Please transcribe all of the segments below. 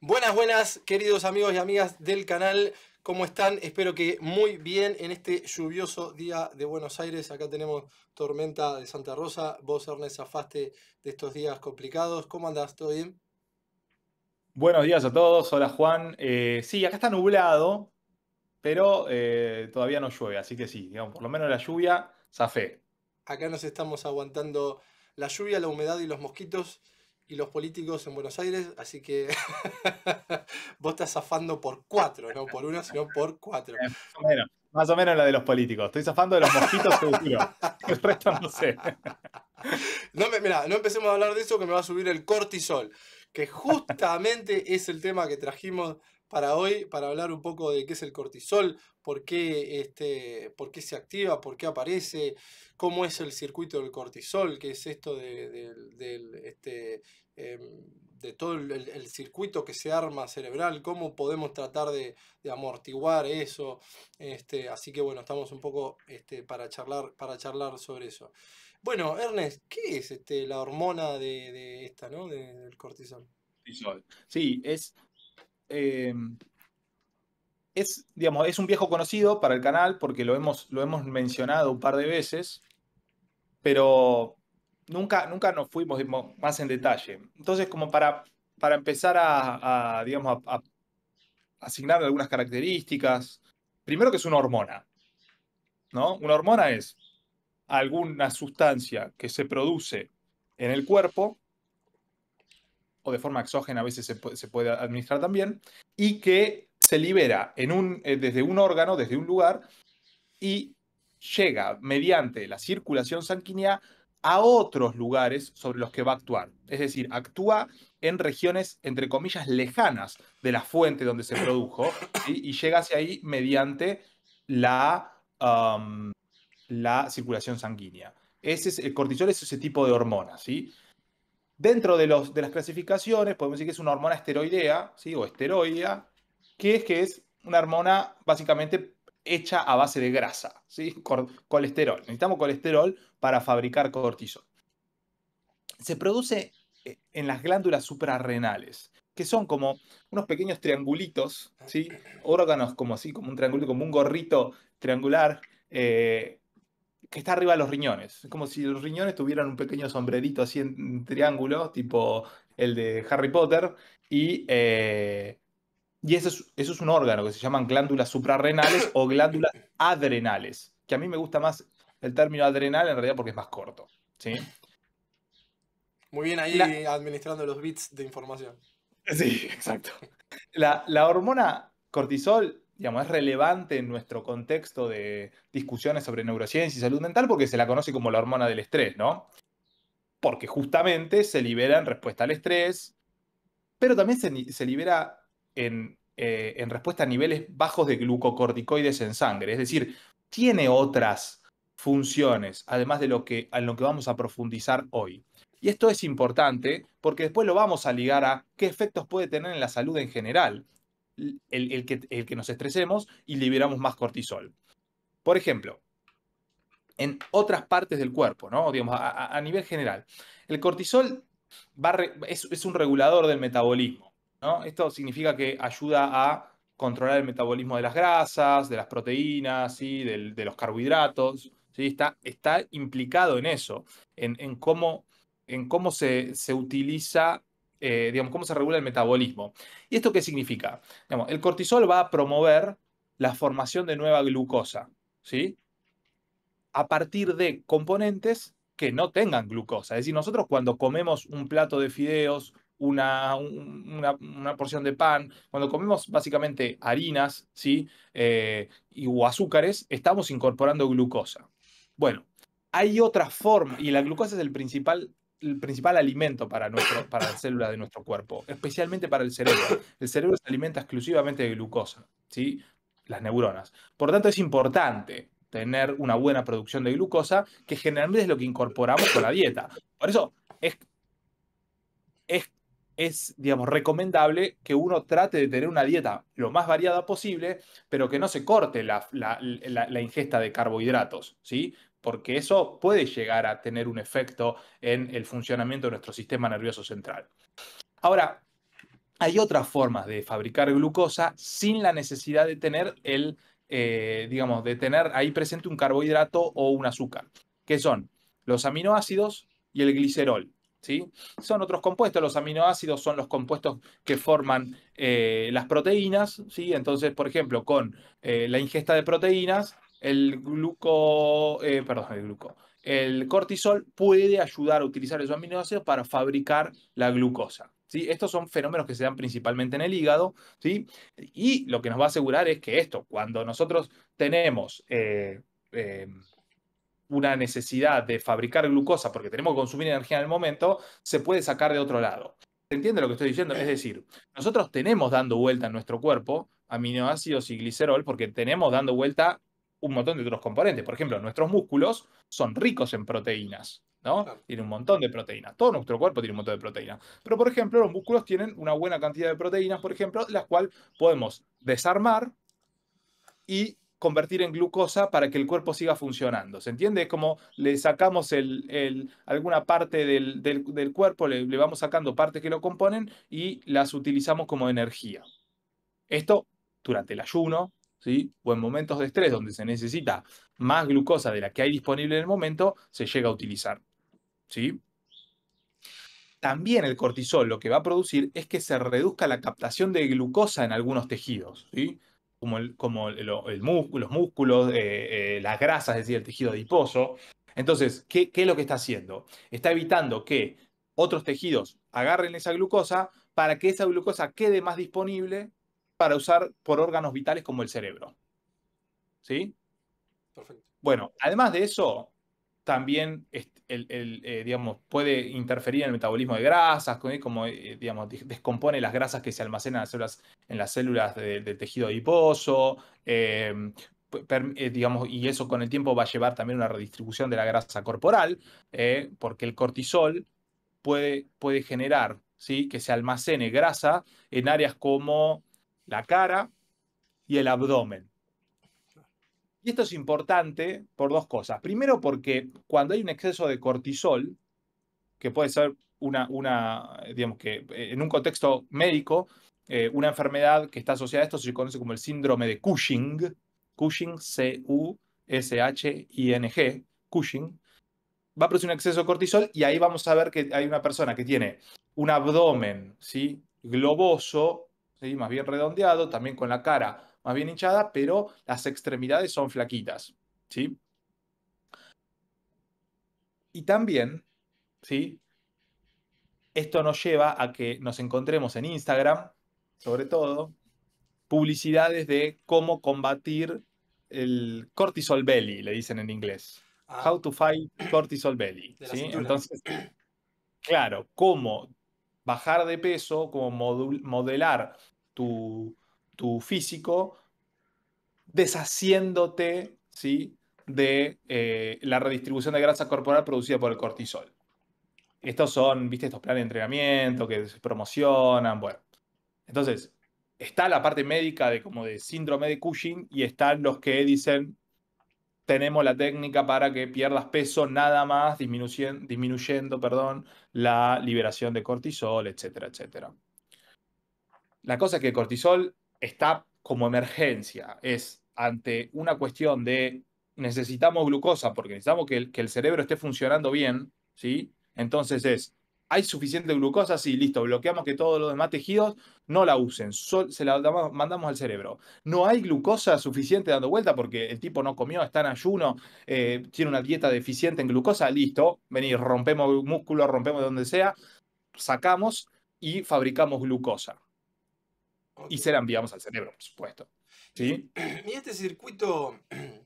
Buenas, buenas, queridos amigos y amigas del canal. ¿Cómo están? Espero que muy bien en este lluvioso día de Buenos Aires. Acá tenemos tormenta de Santa Rosa. Vos, Ernest, zafaste de estos días complicados. ¿Cómo andás? ¿Todo bien? Buenos días a todos, hola Juan. Sí, acá está nublado, pero todavía no llueve, así que sí, digamos, por lo menos la lluvia, zafé. Acá nos estamos aguantando la lluvia, la humedad y los mosquitos y los políticos en Buenos Aires. Así que vos estás zafando por cuatro, no por uno, sino por cuatro. Más o menos la de los políticos. Estoy zafando de los mosquitos seguro. El resto no sé. Mirá, no empecemos a hablar de eso que me va a subir el cortisol, que justamente es el tema que trajimos para hoy, para hablar un poco de qué es el cortisol, por qué se activa, por qué aparece, cómo es el circuito del cortisol, qué es esto de todo el circuito que se arma cerebral, cómo podemos tratar de amortiguar eso. Así que bueno, estamos un poco para charlar sobre eso. Bueno, Ernest, ¿qué es la hormona de esta, ¿no? Del cortisol. Cortisol. Sí, eh, digamos, es un viejo conocido para el canal porque lo hemos mencionado un par de veces, pero nunca nos fuimos digamos, más en detalle. Entonces, como para empezar digamos, a asignarle algunas características. Primero que es una hormona, ¿no? Una hormona es alguna sustancia que se produce en el cuerpo o de forma exógena a veces se puede administrar también y que se libera desde un órgano, desde un lugar y llega mediante la circulación sanguínea a otros lugares sobre los que va a actuar. Es decir, actúa en regiones, entre comillas, lejanas de la fuente donde se produjo, ¿sí? Y llega hacia ahí mediante la circulación sanguínea. El cortisol es ese tipo de hormona, ¿sí? Dentro de las clasificaciones, podemos decir que es una hormona esteroidea, ¿sí? O esteroidea, que es una hormona básicamente hecha a base de grasa, ¿sí? Colesterol. Necesitamos colesterol para fabricar cortisol. Se produce en las glándulas suprarrenales, que son como unos pequeños triangulitos, ¿sí? Órganos como así, como un triangulito, como un gorrito triangular, que está arriba de los riñones. Es como si los riñones tuvieran un pequeño sombrerito así en triángulo, tipo el de Harry Potter, y eso es un órgano que se llaman glándulas suprarrenales o glándulas adrenales, que a mí me gusta más el término adrenal en realidad porque es más corto, ¿sí? Muy bien La, ahí administrando los bits de información. sí, exacto. La hormona cortisol, digamos, es relevante en nuestro contexto de discusiones sobre neurociencia y salud mental porque se la conoce como la hormona del estrés, ¿no? Porque justamente se libera en respuesta al estrés, pero también se libera en respuesta a niveles bajos de glucocorticoides en sangre. Es decir, tiene otras funciones, además de lo que vamos a profundizar hoy. Y esto es importante porque después lo vamos a ligar a qué efectos puede tener en la salud en general el que nos estresemos y liberamos más cortisol. Por ejemplo, en otras partes del cuerpo, ¿no? Digamos, a nivel general. El cortisol es un regulador del metabolismo, ¿no? Esto significa que ayuda a controlar el metabolismo de las grasas, de las proteínas, ¿sí? De los carbohidratos, ¿sí? Está implicado en eso, en cómo se utiliza, digamos, cómo se regula el metabolismo. ¿Y esto qué significa? Digamos, el cortisol va a promover la formación de nueva glucosa, ¿sí? A partir de componentes que no tengan glucosa. Es decir, nosotros cuando comemos un plato de fideos, una porción de pan, cuando comemos básicamente harinas, ¿sí? O azúcares, estamos incorporando glucosa. Bueno, hay otra forma, y la glucosa es el principal alimento para las células de nuestro cuerpo, especialmente para el cerebro. El cerebro se alimenta exclusivamente de glucosa, ¿sí? Las neuronas. Por lo tanto, es importante tener una buena producción de glucosa, que generalmente es lo que incorporamos con la dieta. Por eso es, es, digamos, recomendable que uno trate de tener una dieta lo más variada posible, pero que no se corte la ingesta de carbohidratos, ¿sí? Porque eso puede llegar a tener un efecto en el funcionamiento de nuestro sistema nervioso central. Ahora, hay otras formas de fabricar glucosa sin la necesidad de tener digamos, de tener ahí presente un carbohidrato o un azúcar, que son los aminoácidos y el glicerol. ¿Sí? Son otros compuestos. Los aminoácidos son los compuestos que forman las proteínas. ¿Sí? Entonces, por ejemplo, con la ingesta de proteínas, el cortisol puede ayudar a utilizar esos aminoácidos para fabricar la glucosa. ¿Sí? Estos son fenómenos que se dan principalmente en el hígado. ¿Sí? Y lo que nos va a asegurar es que esto, cuando nosotros tenemos eh, una necesidad de fabricar glucosa porque tenemos que consumir energía en el momento, se puede sacar de otro lado. ¿Se entiende lo que estoy diciendo? Es decir, nosotros tenemos dando vuelta en nuestro cuerpo aminoácidos y glicerol porque tenemos dando vuelta un montón de otros componentes. Por ejemplo, nuestros músculos son ricos en proteínas, ¿no? Claro. Tienen un montón de proteínas. Todo nuestro cuerpo tiene un montón de proteínas. Pero, por ejemplo, los músculos tienen una buena cantidad de proteínas, por ejemplo, las cuales podemos desarmar y convertir en glucosa para que el cuerpo siga funcionando. ¿Se entiende? Es como le sacamos alguna parte del cuerpo, le vamos sacando partes que lo componen y las utilizamos como energía. Esto durante el ayuno, ¿sí? O en momentos de estrés donde se necesita más glucosa de la que hay disponible en el momento, se llega a utilizar. ¿Sí? También el cortisol lo que va a producir es que se reduzca la captación de glucosa en algunos tejidos, ¿sí? Como los músculos, las grasas, es decir, el tejido adiposo. Entonces, ¿qué es lo que está haciendo? Está evitando que otros tejidos agarren esa glucosa para que esa glucosa quede más disponible para usar por órganos vitales como el cerebro. ¿Sí? Perfecto. Bueno, además de eso, también digamos, puede interferir en el metabolismo de grasas, como digamos, descompone las grasas que se almacenan en las células del tejido adiposo, digamos, y eso con el tiempo va a llevar también una redistribución de la grasa corporal, porque el cortisol puede generar, ¿sí? Que se almacene grasa en áreas como la cara y el abdomen. Y esto es importante por dos cosas. Primero, porque cuando hay un exceso de cortisol, que puede ser digamos que en un contexto médico, una enfermedad que está asociada a esto se conoce como el síndrome de Cushing, Cushing, Cushing, Cushing, va a producir un exceso de cortisol y ahí vamos a ver que hay una persona que tiene un abdomen, ¿sí? Globoso, ¿sí? Más bien redondeado, también con la cara más bien hinchada, pero las extremidades son flaquitas, ¿sí? Y también, ¿sí? Esto nos lleva a que nos encontremos en Instagram, sobre todo, publicidades de cómo combatir el cortisol belly, le dicen en inglés. Ah, How to fight cortisol belly, de la ¿sí? cintura. Entonces, claro, cómo bajar de peso, cómo modelar tu, tu físico deshaciéndote, ¿sí? De la redistribución de grasa corporal producida por el cortisol. Estos son, viste, estos planes de entrenamiento que se promocionan, bueno. Entonces, está la parte médica de como de síndrome de Cushing y están los que dicen, tenemos la técnica para que pierdas peso nada más, disminuyendo, perdón, la liberación de cortisol, etcétera, etcétera. La cosa es que el cortisol está como emergencia, es ante una cuestión de necesitamos glucosa porque necesitamos que el cerebro esté funcionando bien, ¿sí? Entonces ¿hay suficiente glucosa? Sí, listo, bloqueamos que todos los demás tejidos no la usen, se la mandamos al cerebro. No hay glucosa suficiente dando vuelta porque el tipo no comió, está en ayuno, tiene una dieta deficiente en glucosa, listo, vení, rompemos músculo, rompemos de donde sea, sacamos y fabricamos glucosa y Ok. se la enviamos al cerebro, por supuesto. Y, ¿Sí? y este circuito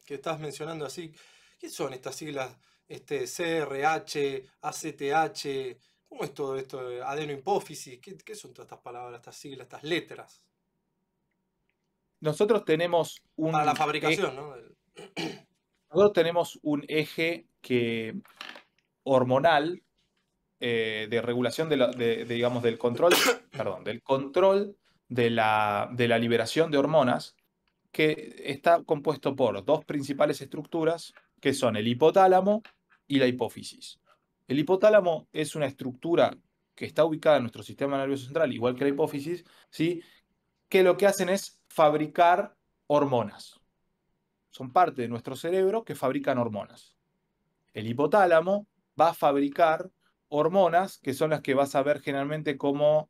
que estás mencionando así, ¿qué son estas siglas? CRH, ACTH, ¿cómo es todo esto? Adenohipófisis, ¿qué son todas estas palabras, estas siglas, estas letras? Nosotros tenemos Para la un eje, fabricación, ¿no? nosotros tenemos un eje hormonal de regulación digamos, del control, perdón, del control de la liberación de hormonas, que está compuesto por dos principales estructuras, que son el hipotálamo y la hipófisis. El hipotálamo es una estructura que está ubicada en nuestro sistema nervioso central, igual que la hipófisis, ¿sí? Que lo que hacen es fabricar hormonas. Son parte de nuestro cerebro que fabrican hormonas. El hipotálamo va a fabricar hormonas que son las que vas a ver generalmente como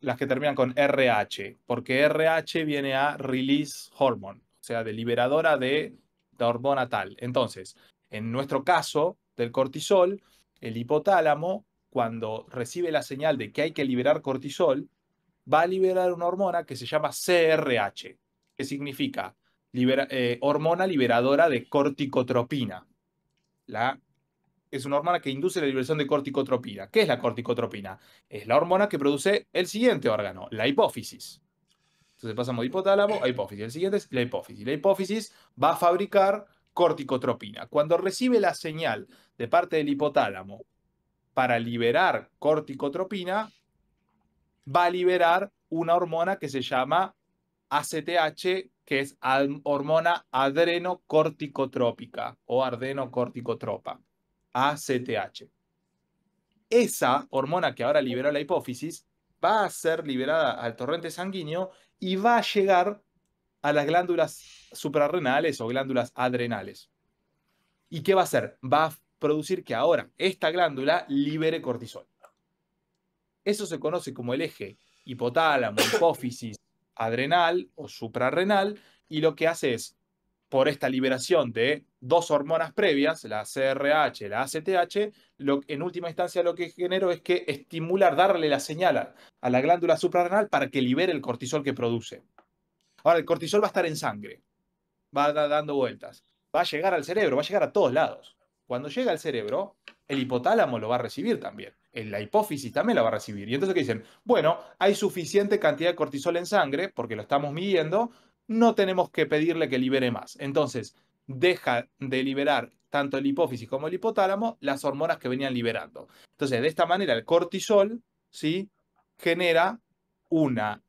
las que terminan con RH, porque RH viene a release hormone, o sea, de liberadora de la hormona tal. Entonces, en nuestro caso del cortisol, el hipotálamo, cuando recibe la señal de que hay que liberar cortisol, va a liberar una hormona que se llama CRH, que significa hormona liberadora de corticotropina. La es una hormona que induce la liberación de corticotropina. ¿Qué es la corticotropina? Es la hormona que produce el siguiente órgano, la hipófisis. Entonces pasamos de hipotálamo a hipófisis. El siguiente es la hipófisis. La hipófisis va a fabricar corticotropina. Cuando recibe la señal de parte del hipotálamo para liberar corticotropina, va a liberar una hormona que se llama ACTH, que es hormona adrenocorticotrópica o adrenocorticotropa. ACTH. Esa hormona que ahora liberó la hipófisis va a ser liberada al torrente sanguíneo y va a llegar a las glándulas suprarrenales o glándulas adrenales. ¿Y qué va a hacer? Va a producir que ahora esta glándula libere cortisol. Eso se conoce como el eje hipotálamo, hipófisis, adrenal o suprarrenal, y lo que hace es, por esta liberación de dos hormonas previas, la CRH, la ACTH, en última instancia lo que generó es que estimular, darle la señal a la glándula suprarrenal para que libere el cortisol que produce. Ahora, el cortisol va a estar en sangre, va dando vueltas, va a llegar al cerebro, va a llegar a todos lados. Cuando llega al cerebro, el hipotálamo lo va a recibir también. La hipófisis también la va a recibir. Y entonces, ¿qué dicen? Bueno, hay suficiente cantidad de cortisol en sangre, porque lo estamos midiendo, no tenemos que pedirle que libere más. Entonces, deja de liberar tanto el hipófisis como el hipotálamo las hormonas que venían liberando. Entonces, de esta manera, el cortisol, ¿sí? Genera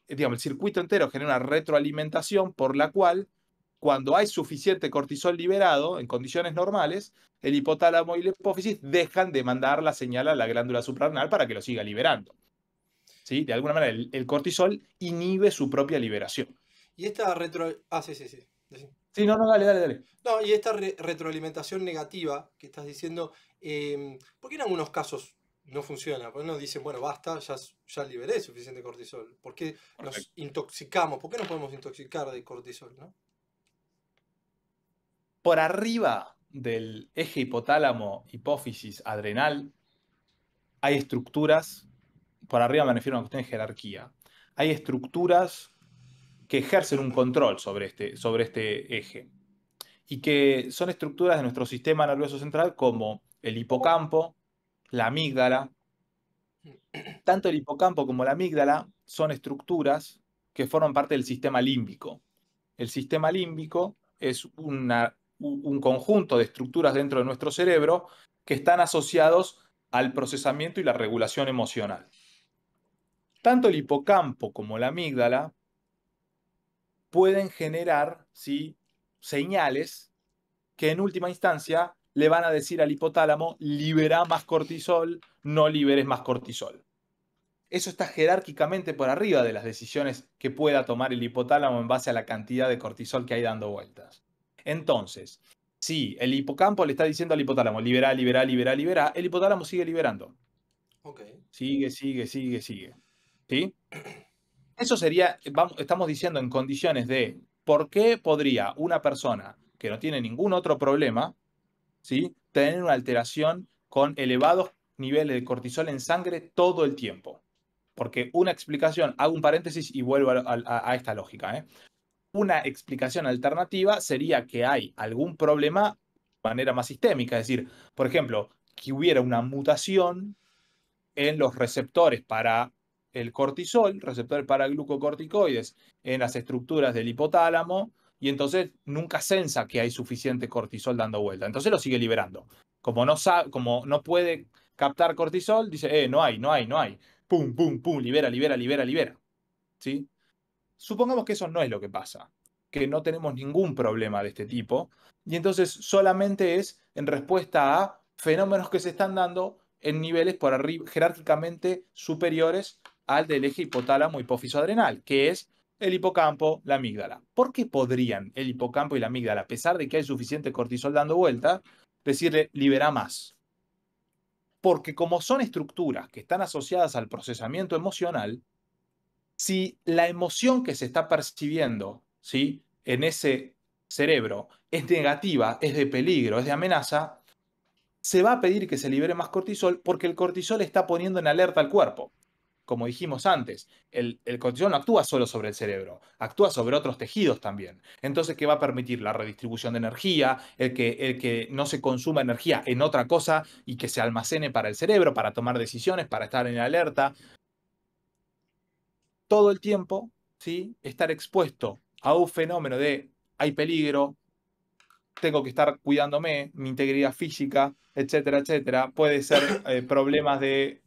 digamos, el circuito entero genera una retroalimentación por la cual cuando hay suficiente cortisol liberado en condiciones normales, el hipotálamo y la hipófisis dejan de mandar la señal a la glándula suprarrenal para que lo siga liberando. ¿Sí? De alguna manera, el cortisol inhibe su propia liberación. Y esta retro... Ah, sí, sí, sí. Sí, no, no, dale, dale, dale. No, y esta retroalimentación negativa que estás diciendo, ¿por qué en algunos casos no funciona? Porque nos dicen, bueno, basta, ya liberé suficiente cortisol. ¿Por qué nos Perfecto. intoxicamos? ¿Por qué nos podemos intoxicar de cortisol, no? Por arriba del eje hipotálamo, hipófisis, adrenal, hay estructuras, por arriba me refiero a una cuestión de jerarquía. Hay estructuras que ejercen un control sobre este eje y que son estructuras de nuestro sistema nervioso central como el hipocampo, la amígdala. Tanto el hipocampo como la amígdala son estructuras que forman parte del sistema límbico. El sistema límbico es un conjunto de estructuras dentro de nuestro cerebro que están asociados al procesamiento y la regulación emocional. Tanto el hipocampo como la amígdala pueden generar, ¿sí?, señales que en última instancia le van a decir al hipotálamo, libera más cortisol, no liberes más cortisol. Eso está jerárquicamente por arriba de las decisiones que pueda tomar el hipotálamo en base a la cantidad de cortisol que hay dando vueltas. Entonces, si el hipocampo le está diciendo al hipotálamo, libera, libera, libera, libera, el hipotálamo sigue liberando. Ok. Sigue, sigue, sigue, sigue. ¿Sí? Eso sería, estamos diciendo en condiciones de por qué podría una persona que no tiene ningún otro problema, ¿sí?, tener una alteración con elevados niveles de cortisol en sangre todo el tiempo. Porque una explicación, hago un paréntesis y vuelvo a esta lógica, ¿eh? Una explicación alternativa sería que hay algún problema de manera más sistémica, es decir, por ejemplo, que hubiera una mutación en los receptores para el cortisol, receptores para glucocorticoides en las estructuras del hipotálamo, y entonces nunca sensa que hay suficiente cortisol dando vuelta. Entonces lo sigue liberando. Como no puede captar cortisol, dice, no hay, no hay, no hay. Pum, pum, pum, libera, libera, libera, libera. ¿Sí? Supongamos que eso no es lo que pasa, que no tenemos ningún problema de este tipo, y entonces solamente es en respuesta a fenómenos que se están dando en niveles por arriba, jerárquicamente superiores al del eje hipotálamo hipófiso adrenal, que es el hipocampo, la amígdala. ¿Por qué podrían el hipocampo y la amígdala, a pesar de que hay suficiente cortisol dando vuelta, decirle libera más? Porque como son estructuras que están asociadas al procesamiento emocional, si la emoción que se está percibiendo, ¿sí?, en ese cerebro es negativa, es de peligro, es de amenaza, se va a pedir que se libere más cortisol porque el cortisol está poniendo en alerta al cuerpo. Como dijimos antes, el cortisol no actúa solo sobre el cerebro, actúa sobre otros tejidos también. Entonces, ¿qué va a permitir? La redistribución de energía, el que no se consuma energía en otra cosa y que se almacene para el cerebro, para tomar decisiones, para estar en alerta. Todo el tiempo, ¿sí?, estar expuesto a un fenómeno de hay peligro, tengo que estar cuidándome, mi integridad física, etcétera, etcétera. Puede ser problemas de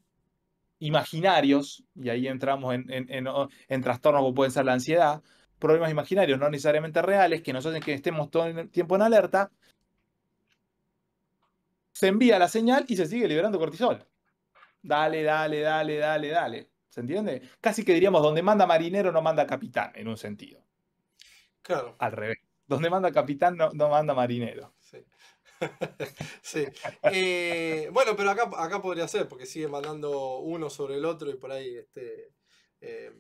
imaginarios, y ahí entramos en trastornos como pueden ser la ansiedad, problemas imaginarios no necesariamente reales, que nos hacen que estemos todo el tiempo en alerta, se envía la señal y se sigue liberando cortisol. Dale, dale, dale, dale, dale. ¿Se entiende? Casi que diríamos, donde manda marinero no manda capitán, en un sentido. Claro, Al revés. Donde manda capitán no manda marinero. sí. Sí. Bueno, pero acá podría ser, porque sigue mandando uno sobre el otro y por ahí eh,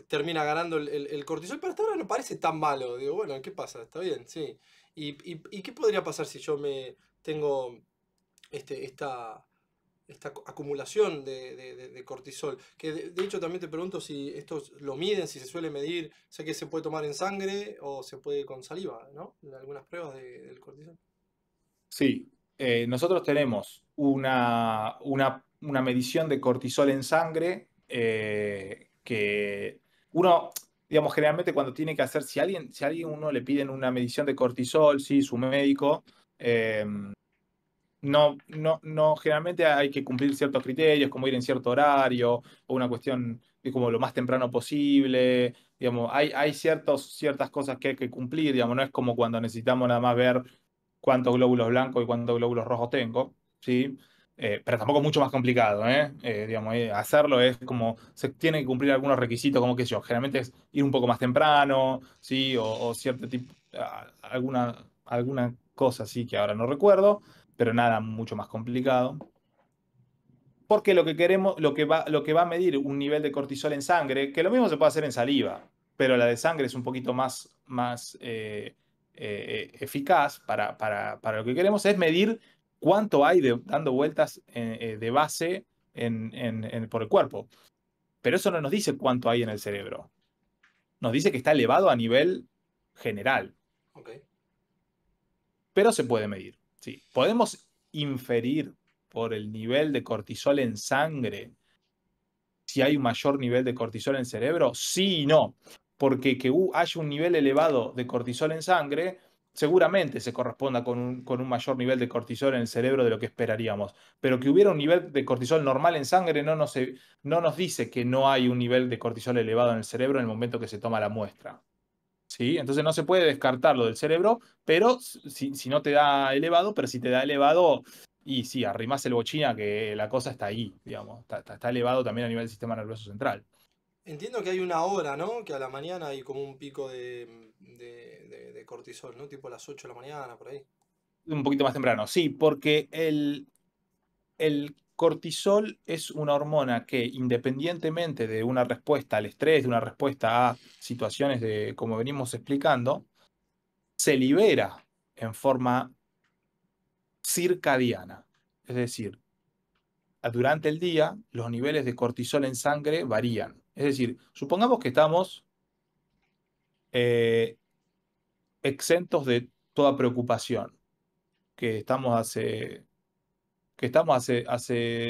termina ganando el cortisol, pero hasta ahora no parece tan malo. Digo, bueno, ¿qué pasa? Está bien, sí. ¿Y qué podría pasar si yo me tengo esta acumulación de cortisol? Que de hecho también te pregunto si esto lo miden, si se suele medir. Sé que se puede tomar en sangre o se puede con saliva, ¿no? En algunas pruebas del cortisol. Sí, nosotros tenemos una medición de cortisol en sangre que uno, digamos, generalmente cuando tiene que hacer, si a alguien uno le piden una medición de cortisol, sí, su médico, eh, no, generalmente hay que cumplir ciertos criterios, como ir en cierto horario, o una cuestión de como lo más temprano posible. Digamos, hay ciertas cosas que hay que cumplir, digamos, no es como cuando necesitamos nada más ver cuántos glóbulos blancos y cuántos glóbulos rojos tengo, ¿sí? Pero tampoco es mucho más complicado, ¿eh? Digamos, hacerlo es como, se tiene que cumplir algunos requisitos, como que yo, generalmente es ir un poco más temprano, ¿sí? O cierto tipo, alguna cosa así que ahora no recuerdo, pero nada mucho más complicado. Porque lo que queremos, lo que va a medir un nivel de cortisol en sangre, que lo mismo se puede hacer en saliva, pero la de sangre es un poquito más eficaz para lo que queremos, es medir cuánto hay dando vueltas de base por el cuerpo. Pero eso no nos dice cuánto hay en el cerebro. Nos dice que está elevado a nivel general, Ok. pero se puede medir. Sí. Podemos inferir por el nivel de cortisol en sangre si hay un mayor nivel de cortisol en el cerebro? Sí y no, porque que haya un nivel elevado de cortisol en sangre seguramente se corresponda con un mayor nivel de cortisol en el cerebro de lo que esperaríamos, pero que hubiera un nivel de cortisol normal en sangre no nos dice que no hay un nivel de cortisol elevado en el cerebro en el momento que se toma la muestra. ¿Sí? Entonces no se puede descartarlo del cerebro, pero si no te da elevado, pero si te da elevado, y sí, arrimás el bochina que la cosa está ahí, digamos, está elevado también a nivel del sistema nervioso central. Entiendo que hay una hora, ¿no? Que a la mañana hay como un pico de cortisol, ¿no? Tipo a las 8 de la mañana, por ahí. Un poquito más temprano, sí, porque el cortisol es una hormona que independientemente de una respuesta al estrés, de una respuesta a situaciones de, como venimos explicando, se libera en forma circadiana. Es decir, durante el día los niveles de cortisol en sangre varían. Es decir, supongamos que estamos eh, exentos de toda preocupación, que hace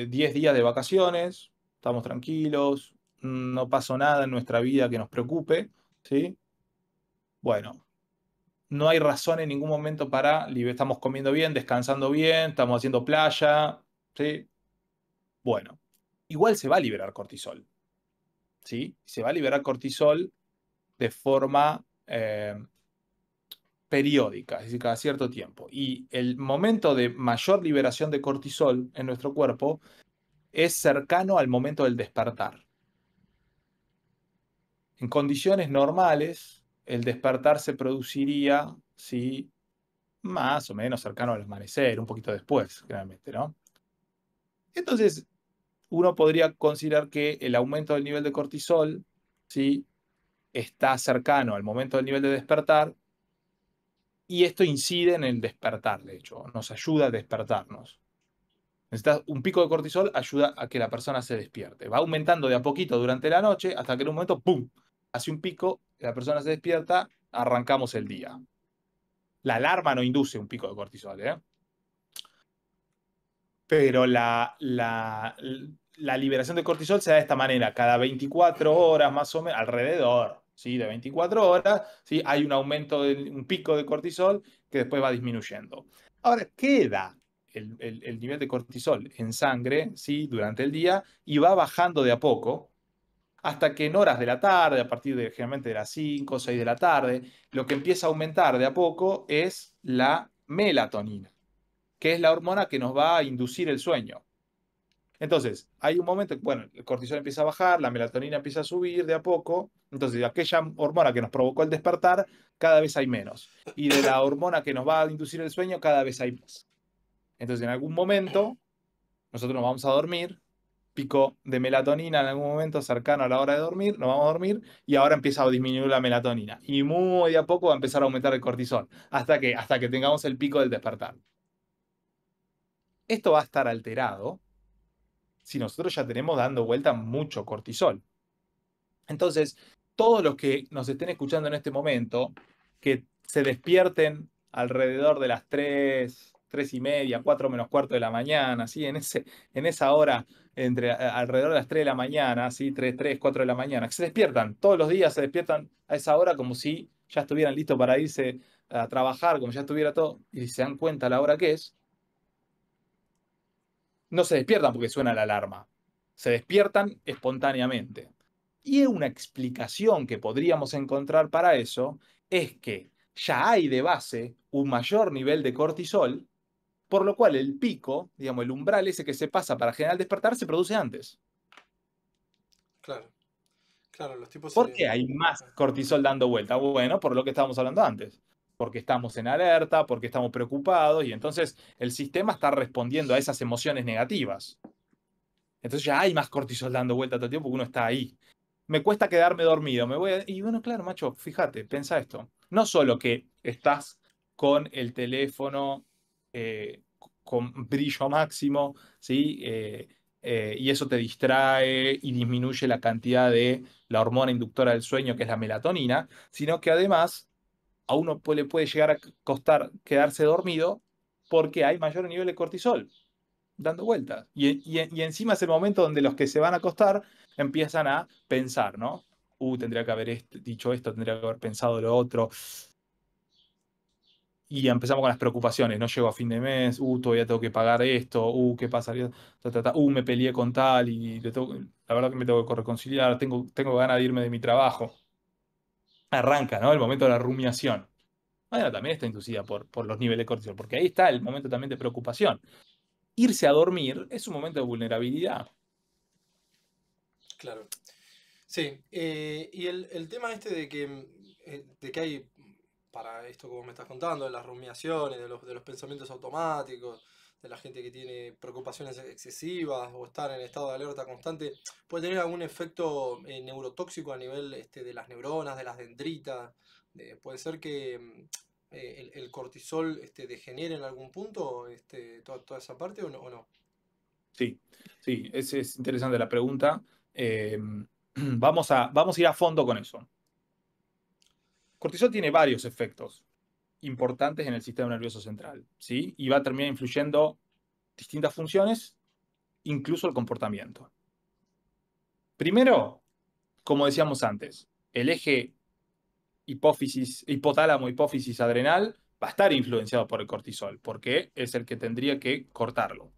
10 días de vacaciones, estamos tranquilos, no pasó nada en nuestra vida que nos preocupe, ¿sí? Bueno, no hay razón en ningún momento estamos comiendo bien, descansando bien, estamos haciendo playa, ¿sí? Bueno, igual se va a liberar cortisol, ¿sí? Se va a liberar cortisol de forma periódica, es decir, cada cierto tiempo. Y el momento de mayor liberación de cortisol en nuestro cuerpo es cercano al momento del despertar. En condiciones normales, el despertar se produciría, ¿sí?, más o menos cercano al amanecer, un poquito después, generalmente, ¿no? Entonces, uno podría considerar que el aumento del nivel de cortisol, ¿sí?, está cercano al momento del nivel de despertar, y esto incide en el despertar, de hecho, nos ayuda a despertarnos. Un pico de cortisol ayuda a que la persona se despierte. Va aumentando de a poquito durante la noche hasta que en un momento, ¡pum!, hace un pico, la persona se despierta, arrancamos el día. La alarma no induce un pico de cortisol, ¿eh? Pero la liberación de cortisol se da de esta manera, cada 24 horas más o menos, alrededor, ¿sí?, de 24 horas, ¿sí?, hay un aumento, un pico de cortisol que después va disminuyendo. Ahora, queda el nivel de cortisol en sangre, ¿sí?, durante el día y va bajando de a poco hasta que en horas de la tarde, a partir de generalmente de las 5 o 6 de la tarde, lo que empieza a aumentar de a poco es la melatonina, que es la hormona que nos va a inducir el sueño. Entonces, hay un momento, bueno, el cortisol empieza a bajar, la melatonina empieza a subir de a poco, entonces de aquella hormona que nos provocó el despertar, cada vez hay menos. Y de la hormona que nos va a inducir el sueño, cada vez hay más. Entonces, en algún momento, nosotros nos vamos a dormir, pico de melatonina en algún momento cercano a la hora de dormir, nos vamos a dormir y ahora empieza a disminuir la melatonina. Y muy de a poco va a empezar a aumentar el cortisol, hasta que tengamos el pico del despertar. Esto va a estar alterado si nosotros ya tenemos dando vuelta mucho cortisol. Entonces, todos los que nos estén escuchando en este momento, que se despierten alrededor de las 3:30, 4 menos cuarto de la mañana, ¿sí?, en esa hora, alrededor de las 3 de la mañana, ¿sí?, 3, 4 de la mañana, que se despiertan, todos los días se despiertan a esa hora como si ya estuvieran listos para irse a trabajar, como ya estuviera todo, y se dan cuenta la hora que es, no se despiertan porque suena la alarma, se despiertan espontáneamente. Y una explicación que podríamos encontrar para eso es que ya hay de base un mayor nivel de cortisol, por lo cual el pico, digamos, el umbral ese que se pasa para generar el despertar, se produce antes. Claro, claro, los tipos ¿Por se... qué hay más cortisol dando vuelta? Bueno, por lo que estábamos hablando antes. Porque estamos en alerta, porque estamos preocupados y entonces el sistema está respondiendo a esas emociones negativas. Entonces ya hay más cortisol dando vuelta todo el tiempo porque uno está ahí. Me cuesta quedarme dormido. Y bueno, claro, macho, fíjate, piensa esto. No solo que estás con el teléfono con brillo máximo, ¿sí? Y eso te distrae y disminuye la cantidad de la hormona inductora del sueño, que es la melatonina, sino que además a uno le puede llegar a costar quedarse dormido porque hay mayor nivel de cortisol dando vueltas. Y encima es el momento donde los que se van a acostar empiezan a pensar, ¿no? Tendría que haber dicho esto, tendría que haber pensado lo otro. Y empezamos con las preocupaciones, no llego a fin de mes, todavía tengo que pagar esto, ¿qué pasa? Me peleé con tal y la verdad que me tengo que reconciliar, tengo ganas de irme de mi trabajo. Arranca, ¿no? El momento de la rumiación. Bueno, también está inducida por los niveles de cortisol, porque ahí está el momento también de preocupación. Irse a dormir es un momento de vulnerabilidad. Claro. Sí, y el tema este de que hay, para esto como me estás contando, de las rumiaciones, de los pensamientos automáticos, de la gente que tiene preocupaciones excesivas o estar en estado de alerta constante, puede tener algún efecto neurotóxico a nivel de las neuronas, de las dendritas. Puede ser que el cortisol degenere en algún punto toda esa parte o no. Sí, sí, es interesante la pregunta. Eh, vamos a ir a fondo con eso. Cortisol tiene varios efectos importantes en el sistema nervioso central, ¿sí? Y va a terminar influyendo distintas funciones, incluso el comportamiento. Primero, como decíamos antes, el eje hipotálamo, hipófisis adrenal va a estar influenciado por el cortisol, porque es el que tendría que cortarlo.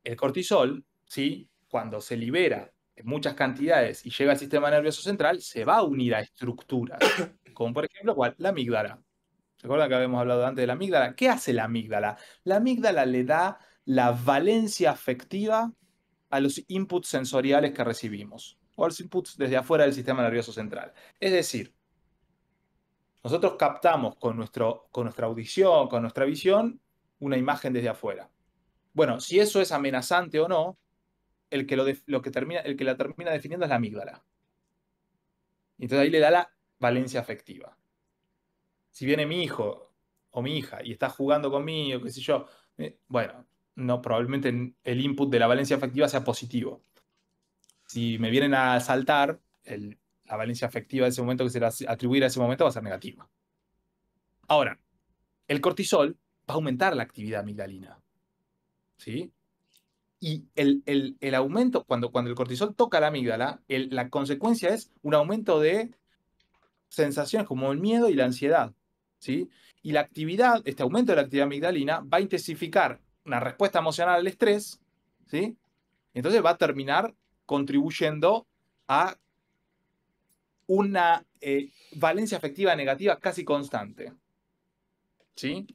El cortisol, ¿sí?, cuando se libera en muchas cantidades y llega al sistema nervioso central, se va a unir a estructuras, como por ejemplo, ¿cuál? La amígdala. ¿Se acuerdan que habíamos hablado antes de la amígdala? ¿Qué hace la amígdala? La amígdala le da la valencia afectiva a los inputs sensoriales que recibimos, o a los inputs desde afuera del sistema nervioso central. Es decir, nosotros captamos con nuestra audición, con nuestra visión, una imagen desde afuera. Bueno, si eso es amenazante o no, el que la termina definiendo es la amígdala. Y entonces ahí le da la valencia afectiva. Si viene mi hijo o mi hija y está jugando conmigo, qué sé yo, bueno, no, probablemente el input de la valencia afectiva sea positivo. Si me vienen a saltar, la valencia afectiva de ese momento que se le atribuir a ese momento va a ser negativa. Ahora, el cortisol va a aumentar la actividad amigdalina, ¿sí? Y el aumento, cuando el cortisol toca la amígdala, la consecuencia es un aumento de sensaciones como el miedo y la ansiedad, ¿sí? Y la actividad, este aumento de la actividad amigdalina va a intensificar una respuesta emocional al estrés, ¿sí? Entonces va a terminar contribuyendo a una valencia afectiva negativa casi constante, ¿sí?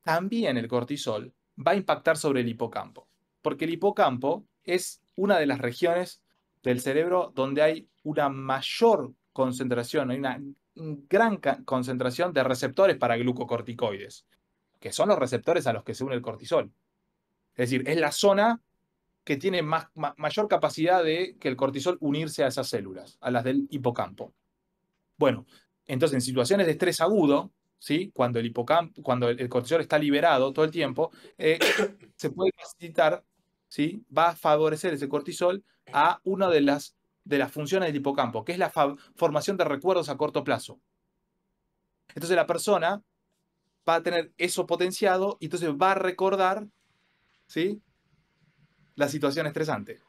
También el cortisol va a impactar sobre el hipocampo, porque el hipocampo es una de las regiones del cerebro donde hay una mayor concentración, hay una gran concentración de receptores para glucocorticoides, que son los receptores a los que se une el cortisol. Es decir, es la zona que tiene mayor capacidad de que el cortisol unirse a esas células, a las del hipocampo. Bueno, entonces en situaciones de estrés agudo, ¿sí? Cuando cuando el cortisol está liberado todo el tiempo, se puede facilitar, ¿sí? Va a favorecer ese cortisol a una de las funciones del hipocampo, que es la formación de recuerdos a corto plazo. Entonces la persona va a tener eso potenciado y entonces va a recordar, ¿sí? La situación estresante.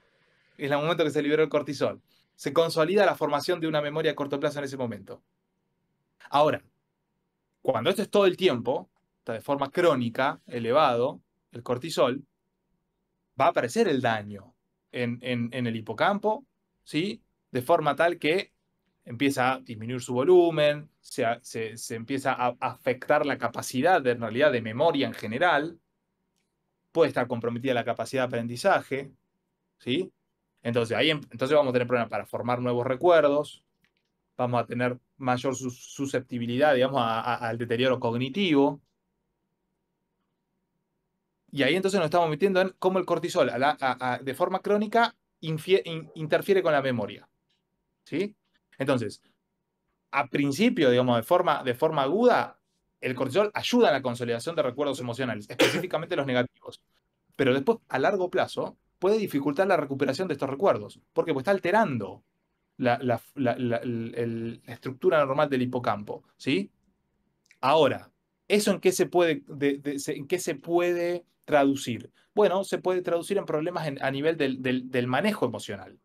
Es el momento que se liberó el cortisol. Se consolida la formación de una memoria a corto plazo en ese momento. Ahora, cuando esto es todo el tiempo, está de forma crónica, elevado, el cortisol, va a aparecer el daño en el hipocampo, ¿sí? De forma tal que empieza a disminuir su volumen, se empieza a afectar la capacidad en realidad de memoria en general, puede estar comprometida la capacidad de aprendizaje, ¿sí? Entonces, entonces vamos a tener problemas para formar nuevos recuerdos, vamos a tener mayor susceptibilidad, digamos, al deterioro cognitivo. Y ahí entonces nos estamos metiendo en cómo el cortisol de forma crónica interfiere con la memoria. ¿Sí? Entonces, a principio, digamos, de forma aguda, el cortisol ayuda en la consolidación de recuerdos emocionales, específicamente los negativos. Pero después, a largo plazo, puede dificultar la recuperación de estos recuerdos. ¿Por qué? Porque está alterando la estructura normal del hipocampo. ¿Sí? Ahora, ¿eso en qué se puede, en qué se puede traducir? Bueno, se puede traducir en problemas a nivel del manejo emocional.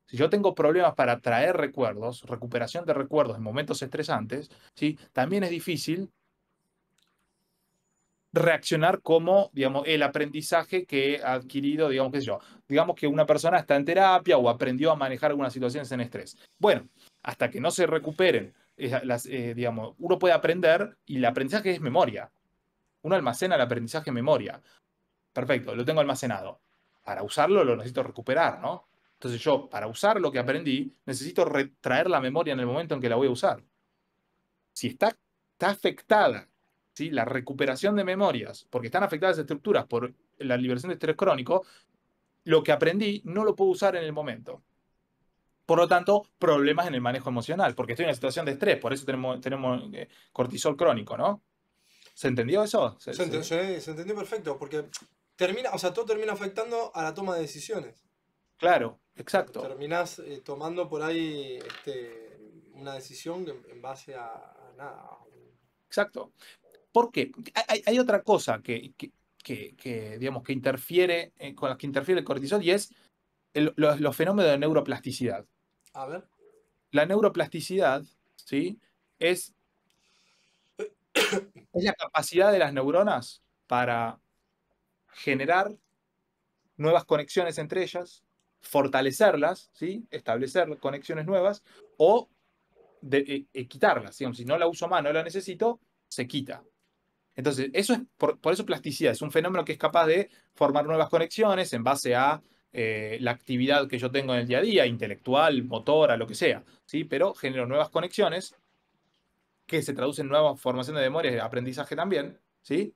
Si yo tengo problemas para traer recuerdos, recuperación de recuerdos en momentos estresantes, ¿sí? También es difícil reaccionar como, digamos, el aprendizaje que ha adquirido, digamos, qué sé yo, digamos que una persona está en terapia o aprendió a manejar algunas situaciones en estrés. Bueno, hasta que no se recuperen, digamos, uno puede aprender y el aprendizaje es memoria. Uno almacena el aprendizaje en memoria. Perfecto, lo tengo almacenado. Para usarlo lo necesito recuperar, ¿no? Entonces yo, para usar lo que aprendí, necesito traer la memoria en el momento en que la voy a usar. Si está afectada, ¿sí? La recuperación de memorias, porque están afectadas estructuras por la liberación de estrés crónico, lo que aprendí no lo puedo usar en el momento. Por lo tanto, problemas en el manejo emocional, porque estoy en una situación de estrés, por eso tenemos cortisol crónico, ¿no? ¿Se entendió eso? Se entendió perfecto, porque termina, o sea, todo termina afectando a la toma de decisiones. Claro, exacto. Terminás tomando por ahí una decisión en base a nada. Exacto. ¿Por qué? Hay otra cosa digamos, que interfiere, con la que interfiere el cortisol y es los fenómenos de neuroplasticidad. A ver. La neuroplasticidad, ¿sí? Es, es la capacidad de las neuronas para generar nuevas conexiones entre ellas, fortalecerlas, ¿sí? Establecer conexiones nuevas o quitarlas. Digamos, si no la uso más, no la necesito, se quita. Entonces, eso es por eso plasticidad, es un fenómeno que es capaz de formar nuevas conexiones en base a la actividad que yo tengo en el día a día, intelectual, motora, lo que sea, ¿sí? Pero genero nuevas conexiones que se traducen en nueva formación de memoria y de aprendizaje también, ¿sí?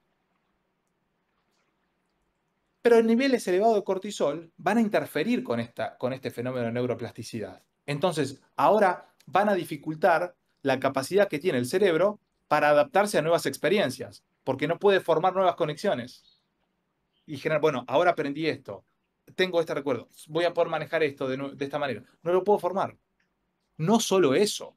Pero en niveles elevados de cortisol van a interferir con este fenómeno de neuroplasticidad. Entonces, ahora van a dificultar la capacidad que tiene el cerebro para adaptarse a nuevas experiencias, porque no puede formar nuevas conexiones. Y generar, bueno, ahora aprendí esto, tengo este recuerdo, voy a poder manejar esto de esta manera. No lo puedo formar. No solo eso,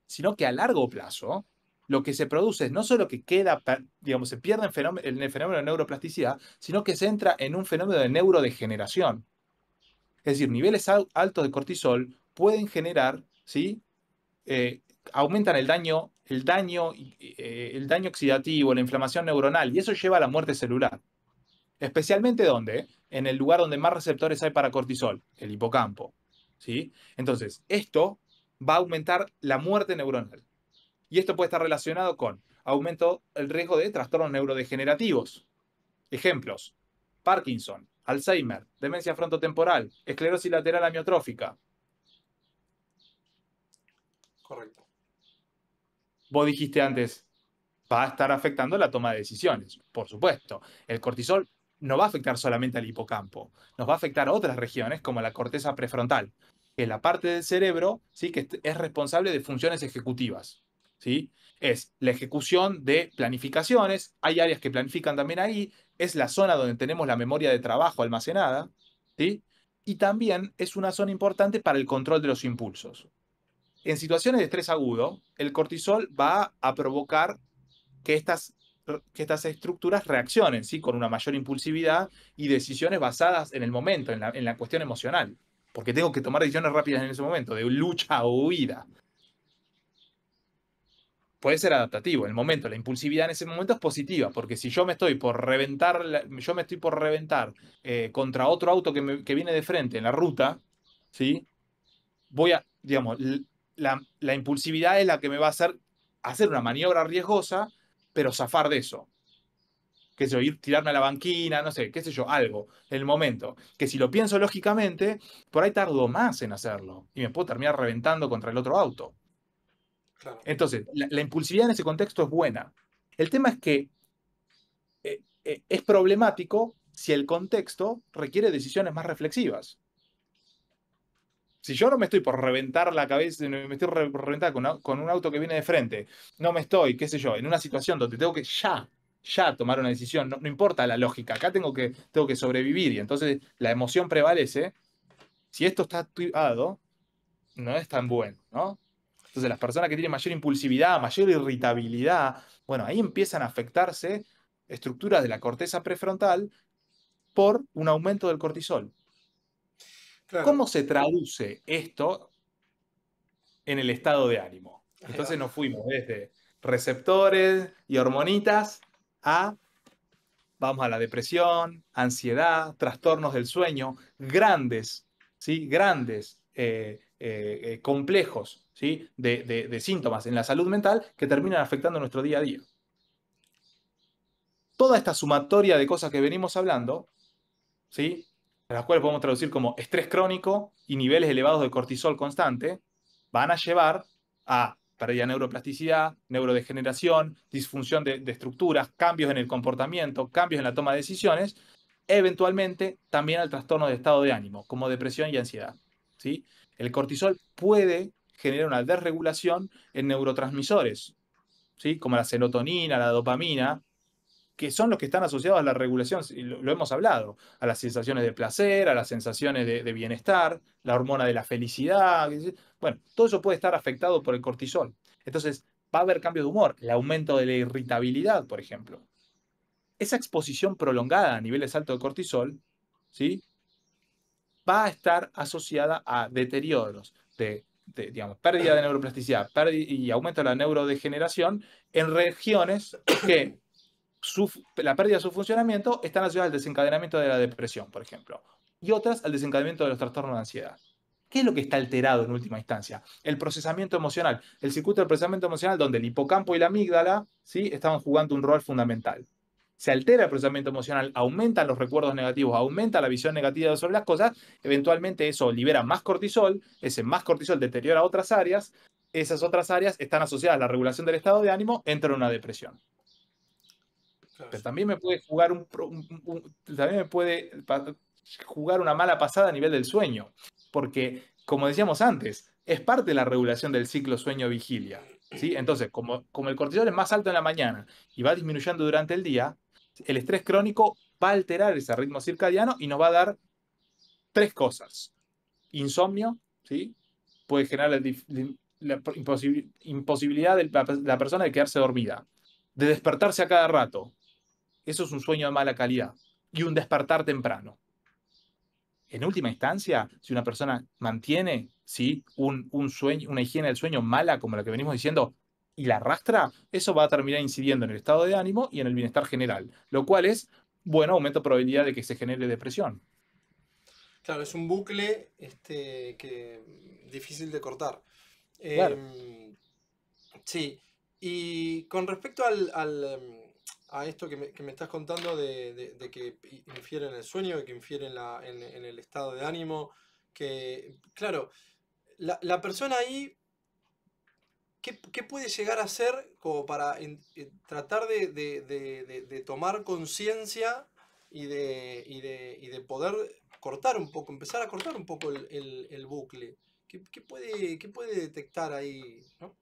sino que a largo plazo lo que se produce es no solo que queda, digamos, se pierde en el fenómeno de neuroplasticidad, sino que se entra en un fenómeno de neurodegeneración. Es decir, niveles altos de cortisol pueden generar, ¿sí? Eh, aumentan el daño oxidativo, la inflamación neuronal, y eso lleva a la muerte celular. Especialmente ¿dónde? En el lugar donde más receptores hay para cortisol, el hipocampo. ¿Sí? Entonces, esto va a aumentar la muerte neuronal. Y esto puede estar relacionado con aumento el riesgo de trastornos neurodegenerativos. Ejemplos: Parkinson, Alzheimer, demencia frontotemporal, esclerosis lateral amiotrófica. Correcto. Vos dijiste antes, va a estar afectando la toma de decisiones. Por supuesto, el cortisol no va a afectar solamente al hipocampo, nos va a afectar a otras regiones como la corteza prefrontal, que es la parte del cerebro, ¿sí? Que es responsable de funciones ejecutivas. ¿Sí? Es la ejecución de planificaciones, hay áreas que planifican también ahí, es la zona donde tenemos la memoria de trabajo almacenada, ¿sí? Y también es una zona importante para el control de los impulsos. En situaciones de estrés agudo, el cortisol va a provocar que estas estructuras reaccionen, ¿sí? Con una mayor impulsividad y decisiones basadas en el momento, en la cuestión emocional. Porque tengo que tomar decisiones rápidas en ese momento, de lucha o huida. Puede ser adaptativo. El momento, la impulsividad en ese momento es positiva, porque si yo me estoy por reventar, contra otro auto que viene de frente en la ruta, ¿sí? Digamos, la impulsividad es la que me va a hacer una maniobra riesgosa, pero zafar de eso. Qué sé yo, tirarme a la banquina, no sé, qué sé yo, algo, en el momento. Que si lo pienso lógicamente, por ahí tardo más en hacerlo y me puedo terminar reventando contra el otro auto. Claro. Entonces, la impulsividad en ese contexto es buena. El tema es que es problemático si el contexto requiere decisiones más reflexivas. Si yo no me estoy por reventar la cabeza, me estoy por reventar con un auto que viene de frente, no me estoy, qué sé yo, en una situación donde tengo que ya tomar una decisión, no importa la lógica, acá tengo que sobrevivir y entonces la emoción prevalece. Si esto está activado, no es tan bueno, ¿no? Entonces las personas que tienen mayor impulsividad, mayor irritabilidad, bueno, ahí empiezan a afectarse estructuras de la corteza prefrontal por un aumento del cortisol. Claro. ¿Cómo se traduce esto en el estado de ánimo? Ahí va. Entonces nos fuimos desde receptores y hormonitas a, vamos a la depresión, ansiedad, trastornos del sueño, grandes, ¿sí? Grandes, complejos, ¿sí? De síntomas en la salud mental que terminan afectando nuestro día a día. Toda esta sumatoria de cosas que venimos hablando, ¿sí? A las cuales podemos traducir como estrés crónico y niveles elevados de cortisol constante, van a llevar a pérdida de neuroplasticidad, neurodegeneración, disfunción de estructuras, cambios en el comportamiento, cambios en la toma de decisiones, eventualmente también al trastorno de estado de ánimo, como depresión y ansiedad. ¿Sí? El cortisol puede generar una desregulación en neurotransmisores, ¿sí? Como la serotonina, la dopamina, que son los que están asociados a la regulación, y lo hemos hablado, a las sensaciones de placer, a las sensaciones de bienestar, la hormona de la felicidad. Bueno, todo eso puede estar afectado por el cortisol. Entonces, va a haber cambios de humor, el aumento de la irritabilidad, por ejemplo. Esa exposición prolongada a niveles altos de cortisol, ¿sí? Va a estar asociada a deterioros digamos, pérdida de neuroplasticidad y aumento de la neurodegeneración en regiones que la pérdida de su funcionamiento están asociadas al desencadenamiento de la depresión, por ejemplo, y otras al desencadenamiento de los trastornos de ansiedad. ¿Qué es lo que está alterado en última instancia? El procesamiento emocional, el circuito del procesamiento emocional donde el hipocampo y la amígdala, ¿sí?, estaban jugando un rol fundamental. Se altera el procesamiento emocional, aumentan los recuerdos negativos, aumenta la visión negativa sobre las cosas, eventualmente eso libera más cortisol, ese más cortisol deteriora otras áreas, esas otras áreas están asociadas a la regulación del estado de ánimo, entra en una depresión. Claro, Pero también me puede jugar también me puede jugar una mala pasada a nivel del sueño, porque como decíamos antes, es parte de la regulación del ciclo sueño-vigilia, ¿sí? Entonces, como el cortisol es más alto en la mañana y va disminuyendo durante el día, el estrés crónico va a alterar ese ritmo circadiano y nos va a dar tres cosas. Insomnio, ¿sí? Puede generar la imposibilidad de la persona de quedarse dormida, de despertarse a cada rato. Eso es un sueño de mala calidad. Y un despertar temprano. En última instancia, si una persona mantiene, ¿sí?, un sueño, una higiene del sueño mala, como la que venimos diciendo, y la arrastra, eso va a terminar incidiendo en el estado de ánimo y en el bienestar general, lo cual es, bueno, aumenta probabilidad de que se genere depresión. claro, es un bucle difícil de cortar. Claro. Em, sí, y con respecto a esto que me estás contando de que infiere en el sueño, de que infiere en el estado de ánimo, que, claro, la persona ahí, ¿qué puede llegar a hacer como para tratar de tomar conciencia y de poder cortar un poco, empezar a cortar un poco el bucle? ¿Qué puede detectar ahí, ¿no?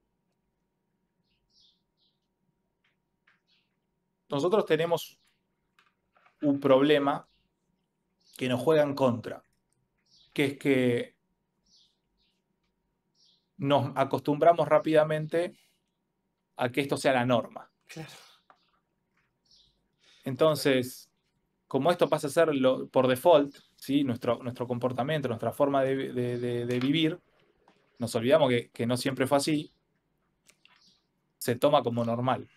Nosotros tenemos un problema que nos juega en contra, que es que nos acostumbramos rápidamente a que esto sea la norma. Claro, claro. Entonces, como esto pasa a ser por default, ¿sí?, nuestro comportamiento, nuestra forma de vivir, nos olvidamos que no siempre fue así, se toma como normal.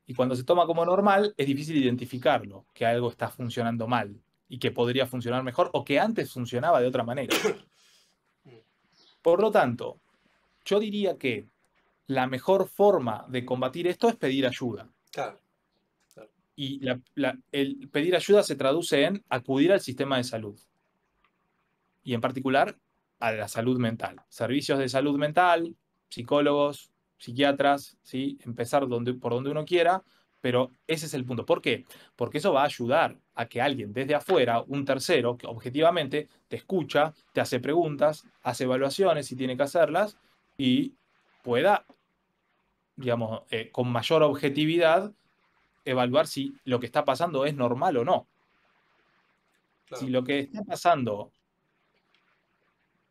Y cuando se toma como normal, es difícil identificarlo, que algo está funcionando mal y que podría funcionar mejor o que antes funcionaba de otra manera. Mm, Por lo tanto, yo diría que la mejor forma de combatir esto es pedir ayuda. claro, claro. Y el pedir ayuda se traduce en acudir al sistema de salud. Y en particular a la salud mental. Servicios de salud mental, psicólogos, psiquiatras, ¿sí? Empezar por donde uno quiera, pero ese es el punto. ¿Por qué? Porque eso va a ayudar a que alguien desde afuera, un tercero, que objetivamente te escucha, te hace preguntas, hace evaluaciones si tiene que hacerlas y pueda, digamos, con mayor objetividad, evaluar si lo que está pasando es normal o no. Si Claro. lo que está pasando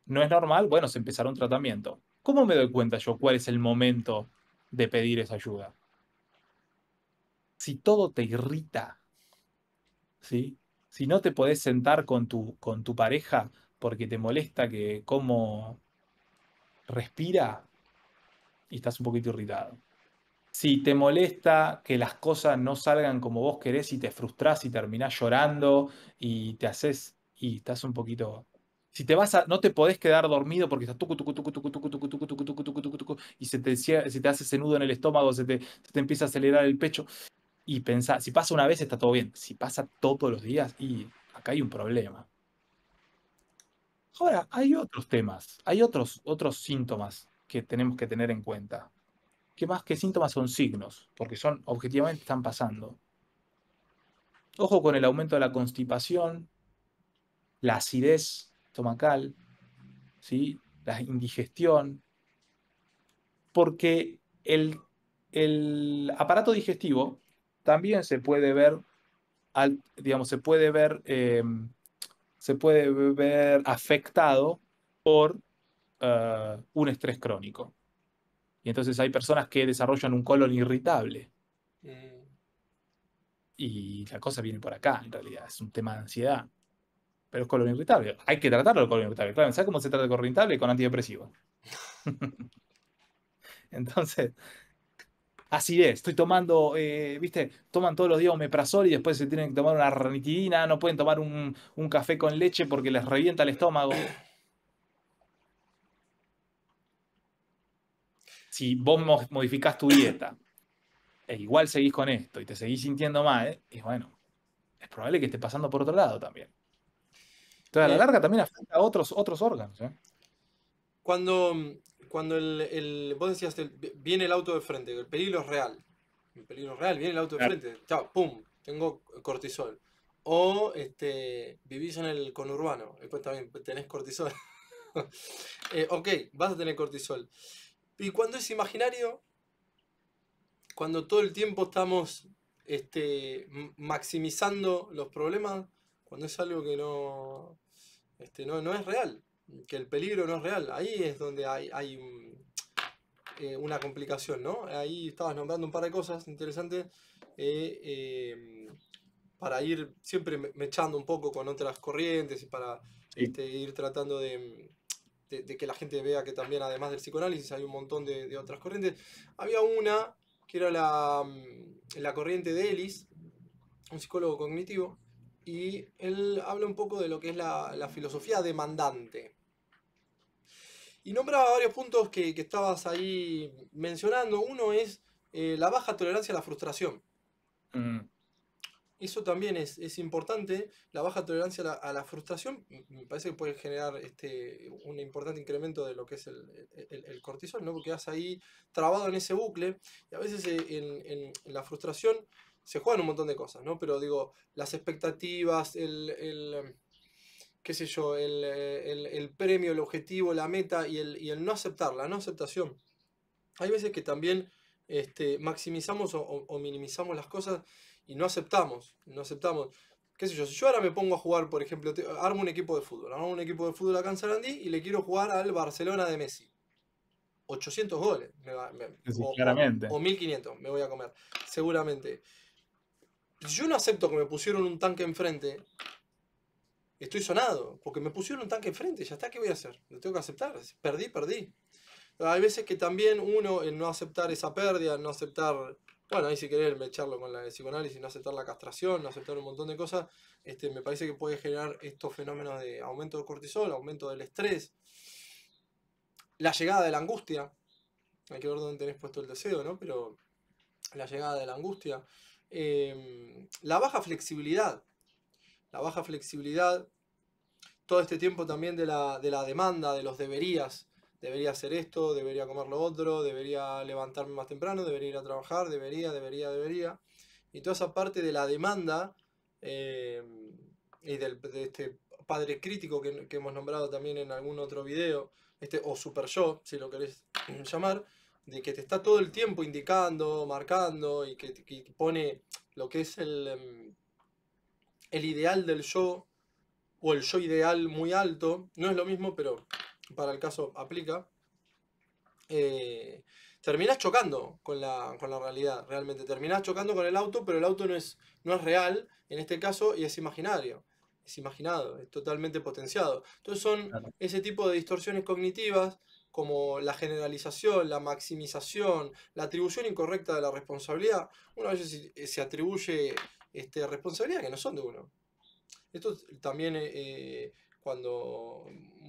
no es normal, bueno, se empezará un tratamiento. ¿Cómo me doy cuenta yo cuál es el momento de pedir esa ayuda? Si todo te irrita, ¿sí? Si no te podés sentar con tu pareja porque te molesta que cómo respira y estás un poquito irritado. Si te molesta que las cosas no salgan como vos querés y te frustrás y terminás llorando y te haces y estás un poquito. Si te vas a, no te podés quedar dormido porque estás tucu, tucu, tucu, tucu, tucu, tucu, tucu, tucu, tucu, tucu, tucu, tucu, y se te hace ese nudo en el estómago, se te empieza a acelerar el pecho y pensás, si pasa una vez está todo bien, si pasa todos los días y acá hay un problema. Ahora, hay otros temas, hay otros síntomas que tenemos que tener en cuenta. ¿Qué más que síntomas son signos? Porque objetivamente están pasando. Ojo con el aumento de la constipación, la acidez estomacal, ¿sí?, la indigestión, porque el aparato digestivo también digamos, se puede ver afectado por un estrés crónico. Y entonces hay personas que desarrollan un colon irritable. Mm, Y la cosa viene por acá, en realidad. Es un tema de ansiedad. Pero es colon irritable. Hay que tratarlo el colon irritable. Claro, ¿sabes cómo se trata el colon irritable? Con antidepresivos. Entonces, acidez, estoy tomando, ¿viste? Toman todos los días omeprazol y después se tienen que tomar una ranitidina, no pueden tomar un café con leche porque les revienta el estómago. Si vos modificás tu dieta e igual seguís con esto y te seguís sintiendo mal, y bueno, es probable que esté pasando por otro lado también. Entonces, a la Eh, larga también afecta a otros órganos, ¿eh? cuando cuando vos decías, viene el auto de frente, el peligro es real. El peligro es real, viene el auto de Claro. frente. Chao, pum, tengo cortisol. O vivís en el conurbano, después también tenés cortisol. Ok, vas a tener cortisol. Y cuando es imaginario, cuando todo el tiempo estamos maximizando los problemas, cuando es algo que no es real, que el peligro no es real, ahí es donde hay una complicación, ¿no? Ahí estabas nombrando un par de cosas interesantes eh, eh, para ir siempre mechando un poco con otras corrientes y para Sí. ir tratando de que la gente vea que también, además del psicoanálisis, hay un montón de otras corrientes. Había una que era la corriente de Ellis, un psicólogo cognitivo, y él habla un poco de lo que es la filosofía demandante. Y nombraba varios puntos que estabas ahí mencionando. Uno es la baja tolerancia a la frustración. Mm, Eso también es importante. La baja tolerancia a la frustración me parece que puede generar un importante incremento de lo que es el cortisol, ¿no? Porque vas ahí trabado en ese bucle. Y a veces en la frustración se juegan un montón de cosas, ¿no? Pero digo, las expectativas, qué sé yo, el premio, el objetivo, la meta y el no aceptar, la no aceptación. Hay veces que también maximizamos o minimizamos las cosas y no aceptamos, no aceptamos. Qué sé yo, si yo ahora me pongo a jugar, por ejemplo, armo un equipo de fútbol, armo un equipo de fútbol acá en Sarandí y le quiero jugar al Barcelona de Messi. 800 goles, sí, o claramente. 1500 me voy a comer, seguramente. Si yo no acepto que me pusieron un tanque enfrente, estoy sonado, porque me pusieron un tanque enfrente, ya está, ¿qué voy a hacer? Lo tengo que aceptar, perdí, perdí. Hay veces que también uno, en no aceptar esa pérdida, no aceptar, bueno, ahí si querés echarlo con el psicoanálisis, no aceptar la castración, no aceptar un montón de cosas, me parece que puede generar estos fenómenos de aumento del cortisol, aumento del estrés, la llegada de la angustia, hay que ver dónde tenés puesto el deseo, ¿no? Pero la llegada de la angustia, la baja flexibilidad, todo este tiempo también de la demanda, de los deberías. Debería hacer esto, debería comer lo otro, debería levantarme más temprano, debería ir a trabajar, debería. Y toda esa parte de la demanda eh, y de este padre crítico que hemos nombrado también en algún otro video, o super yo, si lo querés llamar, de que te está todo el tiempo indicando, marcando y que pone lo que es el ideal del yo o el yo ideal muy alto, no es lo mismo, pero para el caso aplica, terminás chocando con la realidad, realmente. Terminás chocando con el auto, pero el auto no es real, en este caso, y es imaginario. Es imaginado, es totalmente potenciado. Entonces son Claro. ese tipo de distorsiones cognitivas, como la generalización, la maximización, la atribución incorrecta de la responsabilidad. Una vez se atribuye responsabilidades que no son de uno. Esto también cuando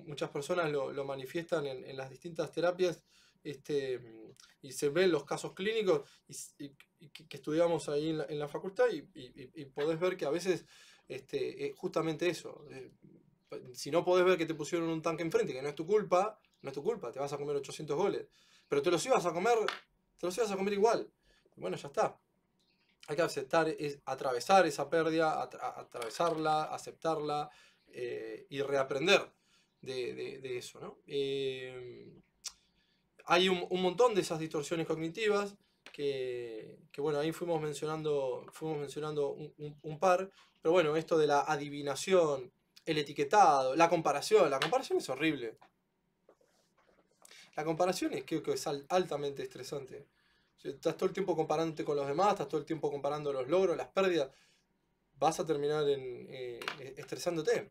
muchas personas lo manifiestan en las distintas terapias este, y se ven los casos clínicos y que estudiamos ahí en la facultad y podés ver que a veces es justamente eso. Si no podés ver que te pusieron un tanque enfrente, que no es tu culpa, no es tu culpa, te vas a comer 800 goles. Pero te los ibas a comer igual. Bueno, ya está. Hay que aceptar, atravesar esa pérdida, atravesarla, aceptarla y reaprender de eso, ¿no? Hay un montón de esas distorsiones cognitivas que, bueno, ahí fuimos mencionando un par, pero bueno, esto de la adivinación, el etiquetado, la comparación es horrible. La comparación creo que es altamente estresante. Si estás todo el tiempo comparándote con los demás, estás todo el tiempo comparando los logros, las pérdidas, vas a terminar estresándote.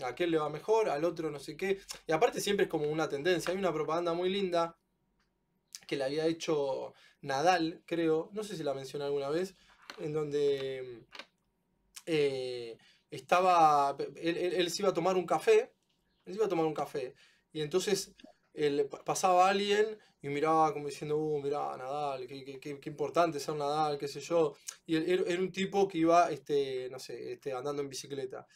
A aquel le va mejor, al otro no sé qué. Y aparte siempre es como una tendencia. Hay una propaganda muy linda que le había hecho Nadal, creo, no sé si la mencioné alguna vez, en donde eh, él se iba a tomar un café, él se iba a tomar un café, y entonces pasaba alguien y miraba como diciendo, mirá, Nadal, qué importante ser Nadal, qué sé yo, y él era un tipo que iba, no sé, andando en bicicleta.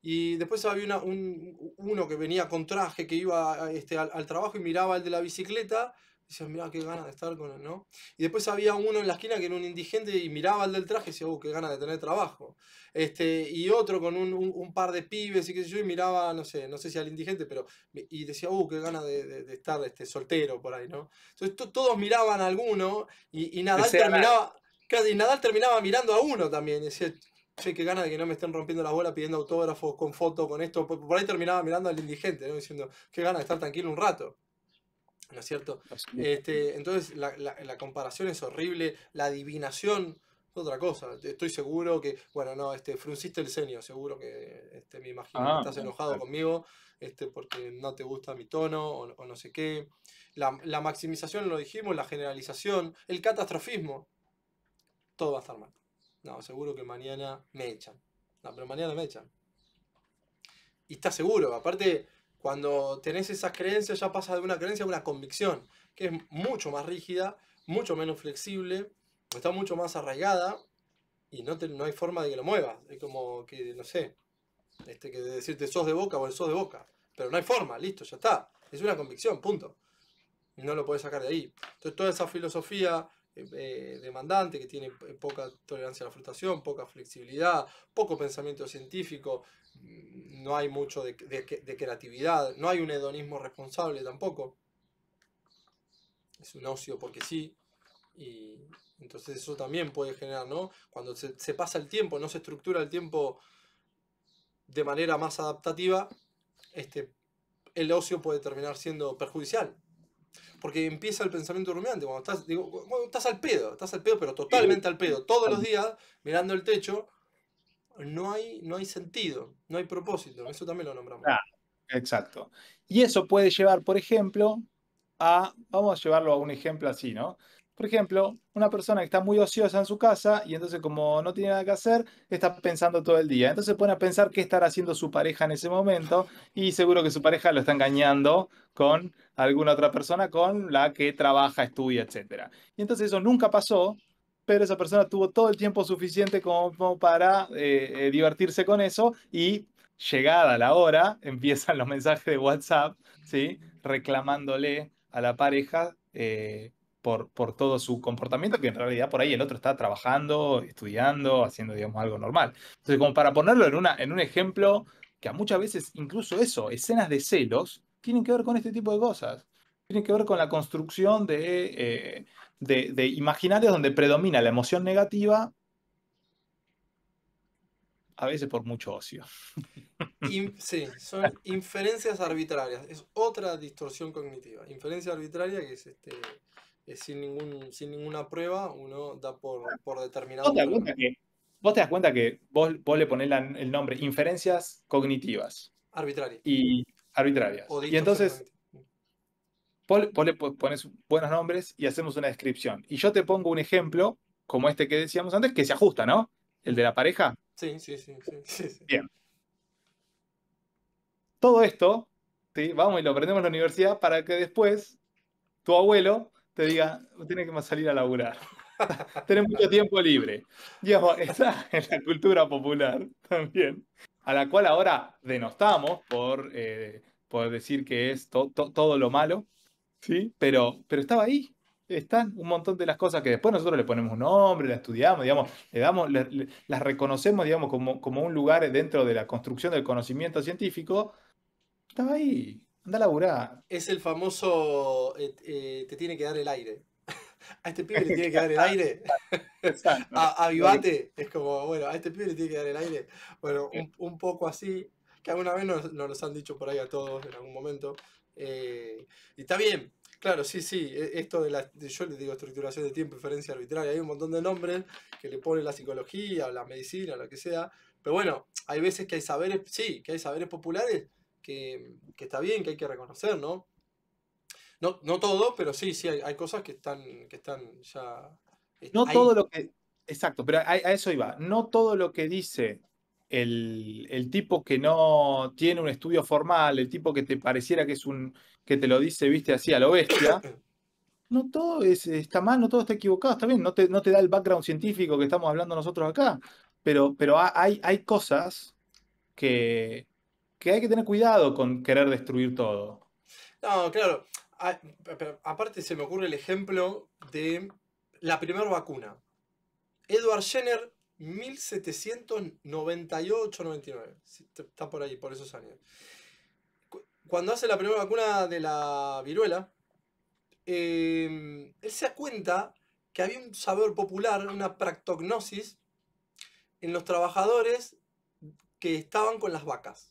Y después había uno que venía con traje, que iba al trabajo y miraba al de la bicicleta, y decía, mirá, qué ganas de estar con él, ¿no? Y después había uno en la esquina que era un indigente y miraba al del traje y decía, qué ganas de tener trabajo. Y otro con un par de pibes y qué sé yo, y miraba, no sé si al indigente, pero, y decía, qué ganas de estar soltero por ahí, ¿no? Entonces todos miraban a alguno y Nadal Desea nada. terminaba, claro, y Nadal terminaba mirando a uno también, y decía, che, qué ganas de que no me estén rompiendo la bola pidiendo autógrafos con foto, con esto, por ahí terminaba mirando al indigente, ¿no? Diciendo, qué ganas de estar tranquilo un rato. ¿No es cierto? Entonces la comparación es horrible, la adivinación es otra cosa. Estoy seguro que, bueno, no, frunciste el ceño, seguro que me imagino que Ah, estás enojado claro. conmigo, porque no te gusta mi tono o no sé qué. La maximización lo dijimos, la generalización, el catastrofismo, todo va a estar mal. No, seguro que mañana me echan. No, pero mañana me echan. Y estás seguro, aparte, cuando tenés esas creencias ya pasa de una creencia a una convicción, que es mucho más rígida, mucho menos flexible, está mucho más arraigada y no hay forma de que lo muevas. Es como que, no sé, que decirte sos de Boca o sos de Boca. Pero no hay forma, listo, ya está. Es una convicción, punto. No lo puedes sacar de ahí. Entonces toda esa filosofía demandante que tiene poca tolerancia a la frustración, poca flexibilidad, poco pensamiento científico, no hay mucho de creatividad, no hay un hedonismo responsable tampoco, es un ocio porque sí, y entonces eso también puede generar, ¿no? Cuando se pasa el tiempo, no se estructura el tiempo de manera más adaptativa, el ocio puede terminar siendo perjudicial. Porque empieza el pensamiento rumiante. Cuando estás al pedo, pero totalmente al pedo, todos los días, mirando el techo, no hay sentido, no hay propósito. Eso también lo nombramos. Ah, exacto. Y eso puede llevar, por ejemplo, vamos a llevarlo a un ejemplo así, ¿no? Por ejemplo, una persona que está muy ociosa en su casa y entonces como no tiene nada que hacer, está pensando todo el día. Entonces pone a pensar qué estará haciendo su pareja en ese momento y seguro que su pareja lo está engañando con alguna otra persona con la que trabaja, estudia, etcétera. Y entonces eso nunca pasó, pero esa persona tuvo todo el tiempo suficiente como para divertirse con eso y llegada la hora, empiezan los mensajes de WhatsApp, ¿sí? Reclamándole a la pareja por todo su comportamiento, que en realidad por ahí el otro está trabajando, estudiando, haciendo, digamos, algo normal. Entonces, como para ponerlo en un ejemplo que a muchas veces, incluso eso, escenas de celos, tienen que ver con este tipo de cosas. Tienen que ver con la construcción de imaginarios donde predomina la emoción negativa, a veces por mucho ocio. Sí, son inferencias arbitrarias. Es otra distorsión cognitiva. Inferencia arbitraria que es sin ninguna prueba, uno da por determinado ¿Vos un te das fenómeno. cuenta que, vos te das cuenta que vos le ponés el nombre inferencias cognitivas Arbitraria. y O arbitrarias? Y distorsión entonces cognitiva. vos le pones buenos nombres y hacemos una descripción. Y yo te pongo un ejemplo, como este que decíamos antes, que se ajusta, ¿no? El de la pareja. Sí, sí, sí, sí, sí, sí. Bien. Todo esto, ¿sí? Vamos y lo aprendemos en la universidad para que después tu abuelo te diga, tienes que salir a laburar. Tenés mucho tiempo libre. Digamos, está en la cultura popular también, a la cual ahora denostamos por decir que es todo lo malo, ¿sí? Pero estaba ahí. Están un montón de las cosas que después nosotros le ponemos un nombre, la estudiamos, digamos, las reconocemos, digamos, como un lugar dentro de la construcción del conocimiento científico. Estaba ahí. Anda a laburar. Es el famoso te tiene que dar el aire. A este pibe le tiene que dar el aire. Exacto. Avivate. Es como, bueno, a este pibe le tiene que dar el aire. Bueno, un poco así, que alguna vez nos han dicho por ahí a todos en algún momento. Y está bien. Claro, sí, sí, esto yo le digo estructuración de tiempo, inferencia arbitraria, hay un montón de nombres que le pone la psicología, o la medicina, lo que sea, pero bueno, hay veces que hay saberes, sí, que hay saberes populares que está bien, que hay que reconocer, ¿no? No, no todo, pero sí, sí, hay cosas que están ya No todo ahí. lo que. Exacto, pero a eso iba. No todo lo que dice el tipo que no tiene un estudio formal, el tipo que te pareciera que es un, que te lo dice, viste, así a lo bestia, no todo está mal, no todo está equivocado, está bien, no te da el background científico que estamos hablando nosotros acá, pero hay cosas que hay que tener cuidado con querer destruir todo. No, claro. Pero aparte se me ocurre el ejemplo de la primera vacuna. Edward Jenner, 1798-99. Sí, está por ahí, por esos años. Cuando hace la primera vacuna de la viruela, él se da cuenta que había un saber popular, una practognosis, en los trabajadores que estaban con las vacas.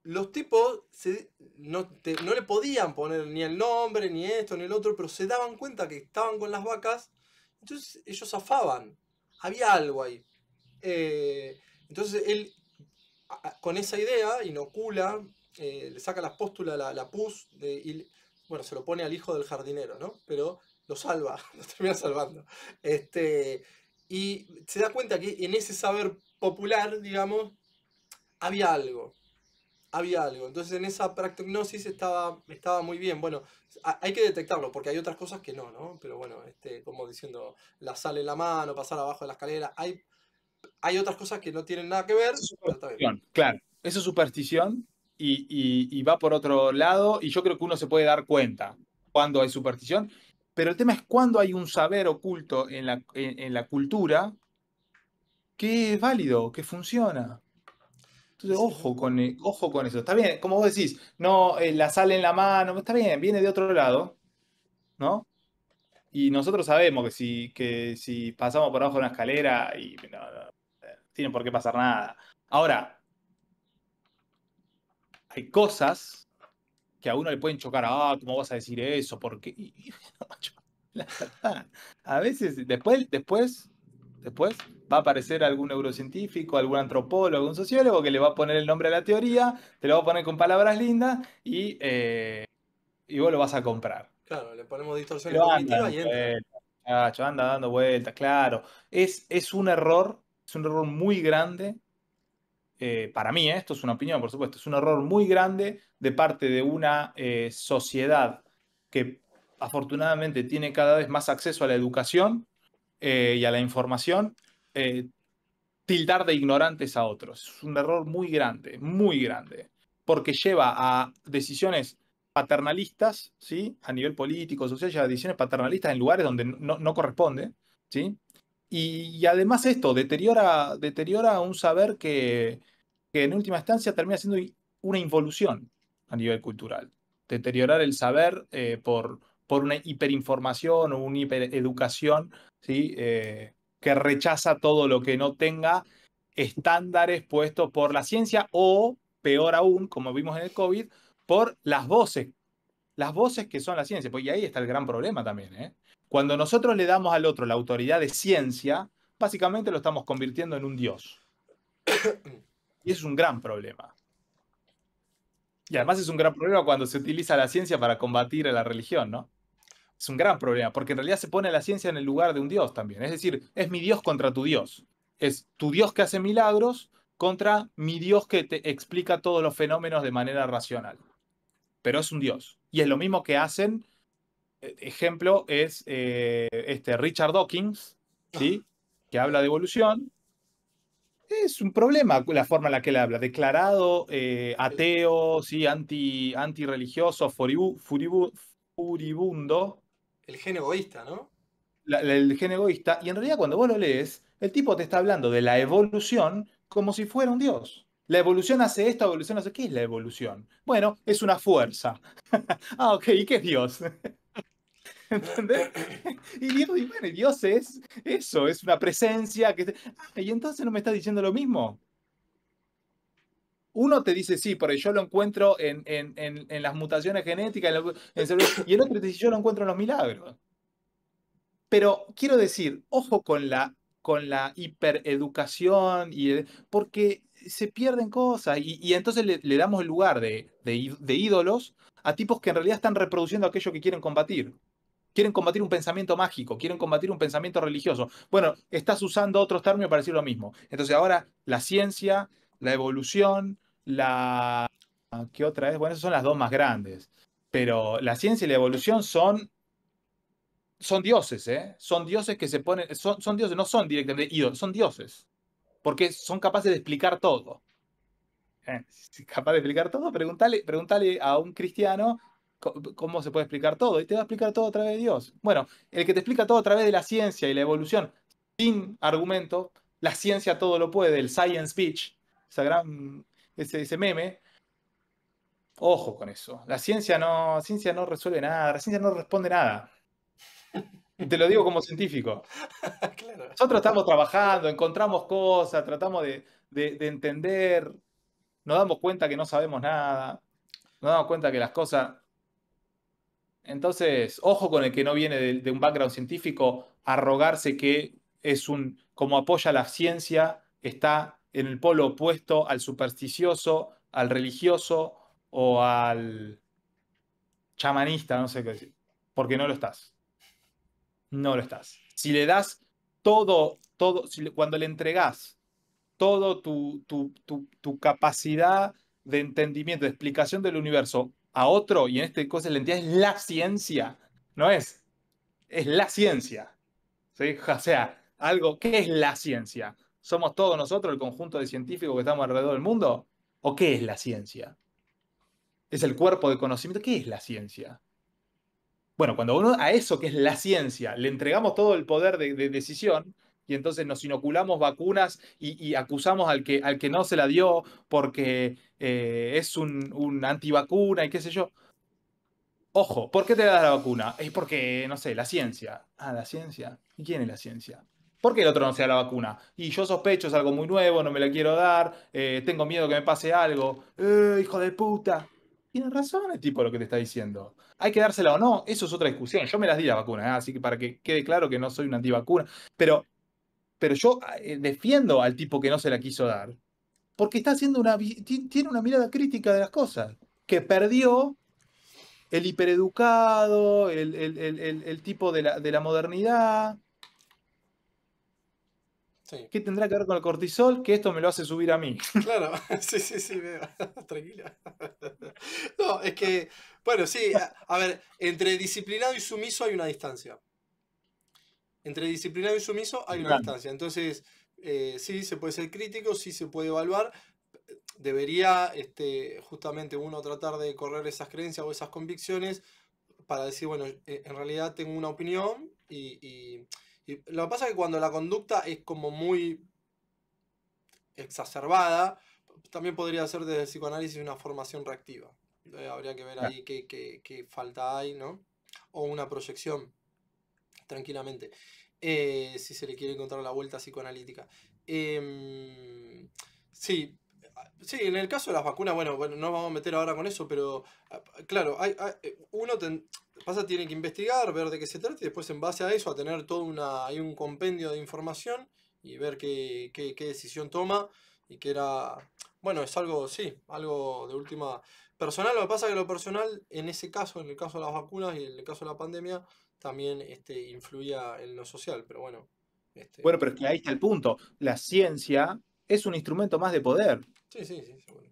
Los tipos no le podían poner ni el nombre, ni esto, ni el otro, pero se daban cuenta que estaban con las vacas, entonces ellos zafaban. Había algo ahí. Entonces él, con esa idea, inocula, le saca las póstulas, la pus, bueno, se lo pone al hijo del jardinero, ¿no? Pero lo salva, lo termina salvando. Y se da cuenta que en ese saber popular, digamos, había algo. Había algo. Entonces en esa practognosis estaba muy bien. Bueno, hay que detectarlo, porque hay otras cosas que no, ¿no? Pero bueno, como diciendo, la sal en la mano, pasar abajo de la escalera. Hay otras cosas que no tienen nada que ver, Eso es pero está bien. superstición, claro. Eso es superstición y va por otro lado y yo creo que uno se puede dar cuenta cuando hay superstición, pero el tema es cuando hay un saber oculto en la cultura que es válido, que funciona. Y Entonces, sí, tal cual. ojo con eso. Está bien, como vos decís, no la sal en la mano, está bien, viene de otro lado, ¿no? Y nosotros sabemos que si pasamos por abajo de una escalera y no tiene por qué pasar nada. Ahora, hay cosas que a uno le pueden chocar, ¿cómo vas a decir eso? Porque, macho, la verdad, a veces, después va a aparecer algún neurocientífico, algún antropólogo, algún sociólogo que le va a poner el nombre a la teoría, te lo va a poner con palabras lindas y vos lo vas a comprar. Claro, le ponemos distorsiones Pero anda cognitivas dando y entra. vueltas, muchacho, anda dando vueltas, claro. Es un error muy grande para mí, esto es una opinión, por supuesto, es un error muy grande de parte de una sociedad que afortunadamente tiene cada vez más acceso a la educación y a la información, eh, tildar de ignorantes a otros. Es un error muy grande, porque lleva a decisiones paternalistas, ¿sí? A nivel político, social, lleva a decisiones paternalistas en lugares donde no corresponde, ¿sí? Y además esto deteriora un saber que en última instancia termina siendo una involución a nivel cultural. Deteriorar el saber por una hiperinformación o una hipereducación, ¿sí? Que rechaza todo lo que no tenga estándares puestos por la ciencia o, peor aún, como vimos en el COVID, por las voces que son la ciencia. Pues, y ahí está el gran problema también, ¿eh? Cuando nosotros le damos al otro la autoridad de ciencia, básicamente lo estamos convirtiendo en un dios. Y es un gran problema. Y Claro. además es un gran problema cuando se utiliza la ciencia para combatir a la religión, ¿no? Es un gran problema, porque en realidad se pone a la ciencia en el lugar de un dios también. Es decir, es mi dios contra tu dios. Es tu dios que hace milagros contra mi dios que te explica todos los fenómenos de manera racional. Pero es un dios. Y es lo mismo que hacen, ejemplo, es Richard Dawkins, ¿sí? Que habla de evolución. Es un problema la forma en la que él habla. Declarado El, ateo, ¿sí? Antirreligioso, furibundo, el gen egoísta, ¿no? el gen egoísta. Y en realidad, cuando vos lo lees, el tipo te está hablando de la evolución como si fuera un dios. La evolución hace esto, la evolución hace. ¿Qué es la evolución? Bueno, es una fuerza. Ah, ok, ¿y qué es Dios? ¿Entendés? Y bueno, y Dios es eso, es una presencia que. Y entonces no me estás diciendo lo mismo. Uno te dice, sí, porque yo lo encuentro en las mutaciones genéticas, y el otro te dice, yo lo encuentro en los milagros. Pero quiero decir, ojo con la hipereducación, porque se pierden cosas y entonces le damos el lugar de ídolos a tipos que en realidad están reproduciendo aquello que quieren combatir. Quieren combatir un pensamiento mágico, quieren combatir un pensamiento religioso. Bueno, estás usando otros términos para decir lo mismo. Entonces ahora la ciencia, la evolución, ¿qué otra es? Bueno, esas son las dos más grandes. Pero la ciencia y la evolución son dioses, ¿eh? Son dioses que se ponen, son dioses, no son directamente ídolos, son dioses. Porque son capaces de explicar todo. Si capaz de explicar todo, pregúntale a un cristiano cómo se puede explicar todo. Y te va a explicar todo a través de Dios. Bueno, el que te explica todo a través de la ciencia y la evolución, sin argumento, la ciencia todo lo puede, el science bitch, ese meme, ojo con eso. La ciencia no resuelve nada, la ciencia no responde nada. Y te lo digo como científico. Claro. Nosotros estamos trabajando, encontramos cosas, tratamos de entender, nos damos cuenta que no sabemos nada, nos damos cuenta que las cosas. Entonces, ojo con el que no viene de un background científico, arrogarse que es como apoya la ciencia, está en el polo opuesto al supersticioso, al religioso o al chamanista, no sé qué decir. Porque no lo estás. No lo estás. Si le das todo, cuando le entregás todo tu capacidad de entendimiento, de explicación del universo a otro, y en este caso la entidad es la ciencia, no es la ciencia. ¿Sí? O sea, ¿qué es la ciencia? ¿Somos todos nosotros el conjunto de científicos que estamos alrededor del mundo? ¿O qué es la ciencia? ¿Es el cuerpo de conocimiento? ¿Qué es la ciencia? Bueno, cuando uno a eso que es la ciencia le entregamos todo el poder de decisión y entonces nos inoculamos vacunas y acusamos al que no se la dio porque es un antivacuna y qué sé yo. Ojo, ¿por qué te das la vacuna? Es porque, no sé, la ciencia. Ah, la ciencia. ¿Y quién es la ciencia? ¿Por qué el otro no se da la vacuna? Y yo sospecho, es algo muy nuevo, no me la quiero dar, tengo miedo que me pase algo. Hijo de puta! Tiene razón el tipo lo que te está diciendo. ¿Hay que dársela o no? Eso es otra discusión. Yo me las di la vacuna, así que para que quede claro que no soy un antivacuna. Pero yo defiendo al tipo que no se la quiso dar. Porque está haciendo tiene una mirada crítica de las cosas. Que perdió el hipereducado, el tipo de la modernidad. Sí. ¿Qué tendrá que ver con el cortisol? Que esto me lo hace subir a mí. Claro, sí, sí, sí, veo. Tranquila. No, es que, bueno, sí, a ver, entre disciplinado y sumiso hay una distancia. Entre disciplinado y sumiso hay una Grande. distancia. Entonces, sí, se puede ser crítico, sí se puede evaluar. Debería justamente uno tratar de correr esas creencias o esas convicciones para decir, bueno, en realidad tengo una opinión y lo que pasa es que cuando la conducta es como muy exacerbada, también podría ser desde el psicoanálisis una formación reactiva. Habría que ver Claro. ahí qué falta hay, ¿no? O una proyección, tranquilamente, si se le quiere encontrar la vuelta psicoanalítica. Sí, sí, en el caso de las vacunas, bueno, no vamos a meter ahora con eso, pero claro, tiene que investigar, ver de qué se trata y después en base a eso a tener hay un compendio de información y ver qué decisión toma y que era, bueno, es algo, sí, algo de última personal. Lo que pasa es que lo personal, en ese caso, en el caso de las vacunas y en el caso de la pandemia, también influía en lo social, pero bueno, Bueno, pero es que ahí está el punto. La ciencia es un instrumento más de poder. sí, sí, sí, seguro.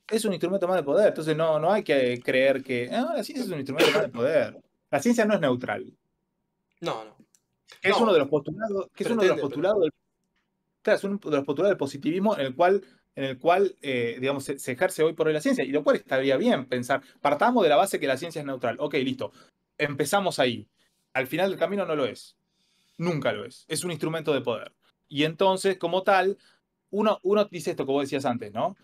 Es un instrumento más de poder. Entonces no hay que creer que la ciencia es un instrumento más de poder. La ciencia no es neutral. No, no, Que es uno no, de los postulados, que es uno de los pretende, pero postulados claro, es uno de los postulados del positivismo en el cual digamos, se ejerce hoy por hoy la ciencia, y lo cual estaría bien pensar. Partamos de la base que la ciencia es neutral. Ok, listo. Empezamos ahí. Al final del camino no lo es. Nunca lo es. Es un instrumento de poder. Y entonces, como tal, uno dice esto que vos decías antes, ¿no?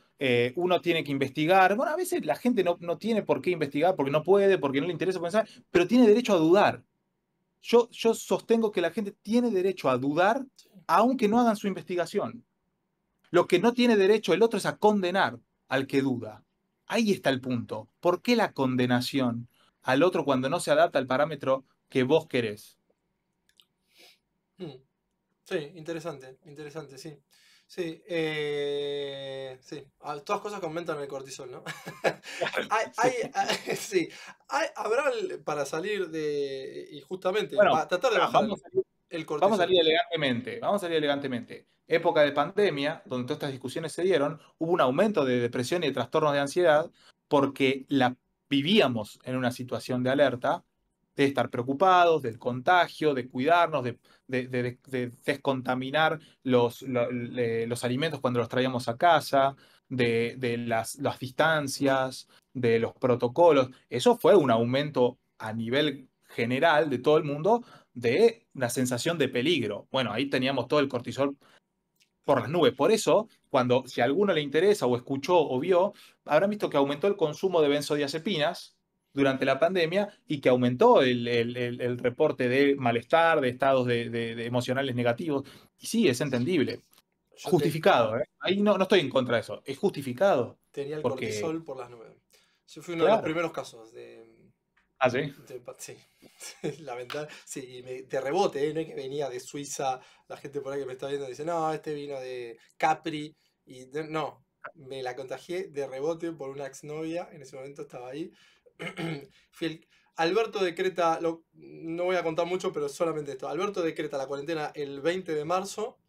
Uno tiene que investigar. Bueno, a veces la gente no tiene por qué investigar porque no puede, porque no le interesa pensar, pero tiene derecho a dudar. Yo sostengo que la gente tiene derecho a dudar aunque no hagan su investigación. Lo que no tiene derecho el otro es a condenar al que duda. Ahí está el punto. ¿Por qué la condenación al otro cuando no se adapta al parámetro que vos querés? mm, sí, interesante, interesante, sí. Sí, sí. Todas cosas que aumentan el cortisol, ¿no? Sí. Sí, habrá para salir y justamente, Bueno, tratar de pará, bajar el vamos a cortisol. salir elegantemente, vamos a salir elegantemente. Época de pandemia, donde todas estas discusiones se dieron, hubo un aumento de depresión y de trastornos de ansiedad porque vivíamos en una situación de alerta, de estar preocupados, del contagio, de cuidarnos, de descontaminar los alimentos cuando los traíamos a casa, de las distancias, de los protocolos. Eso fue un aumento a nivel general de todo el mundo de una sensación de peligro. Bueno, ahí teníamos todo el cortisol por las nubes. Por eso, si a alguno le interesa o escuchó o vio, habrán visto que aumentó el consumo de benzodiazepinas durante la pandemia y que aumentó el reporte de malestar, de estados de emocionales negativos. Y sí, es entendible. Yo Justificado, ¿eh? Ahí no estoy en contra de eso. Es justificado. tenía el Porque, cortisol por las nubes. Yo fui uno de los claro. primeros casos de, Ah, sí. sí, sí, y de rebote, no es que venía de Suiza, la gente por ahí que me está viendo dice, no, este vino de Capri, no, me la contagié de rebote por una exnovia, en ese momento estaba ahí. Fui Alberto decreta, no voy a contar mucho, pero solamente esto, Alberto decreta la cuarentena el 20 de marzo,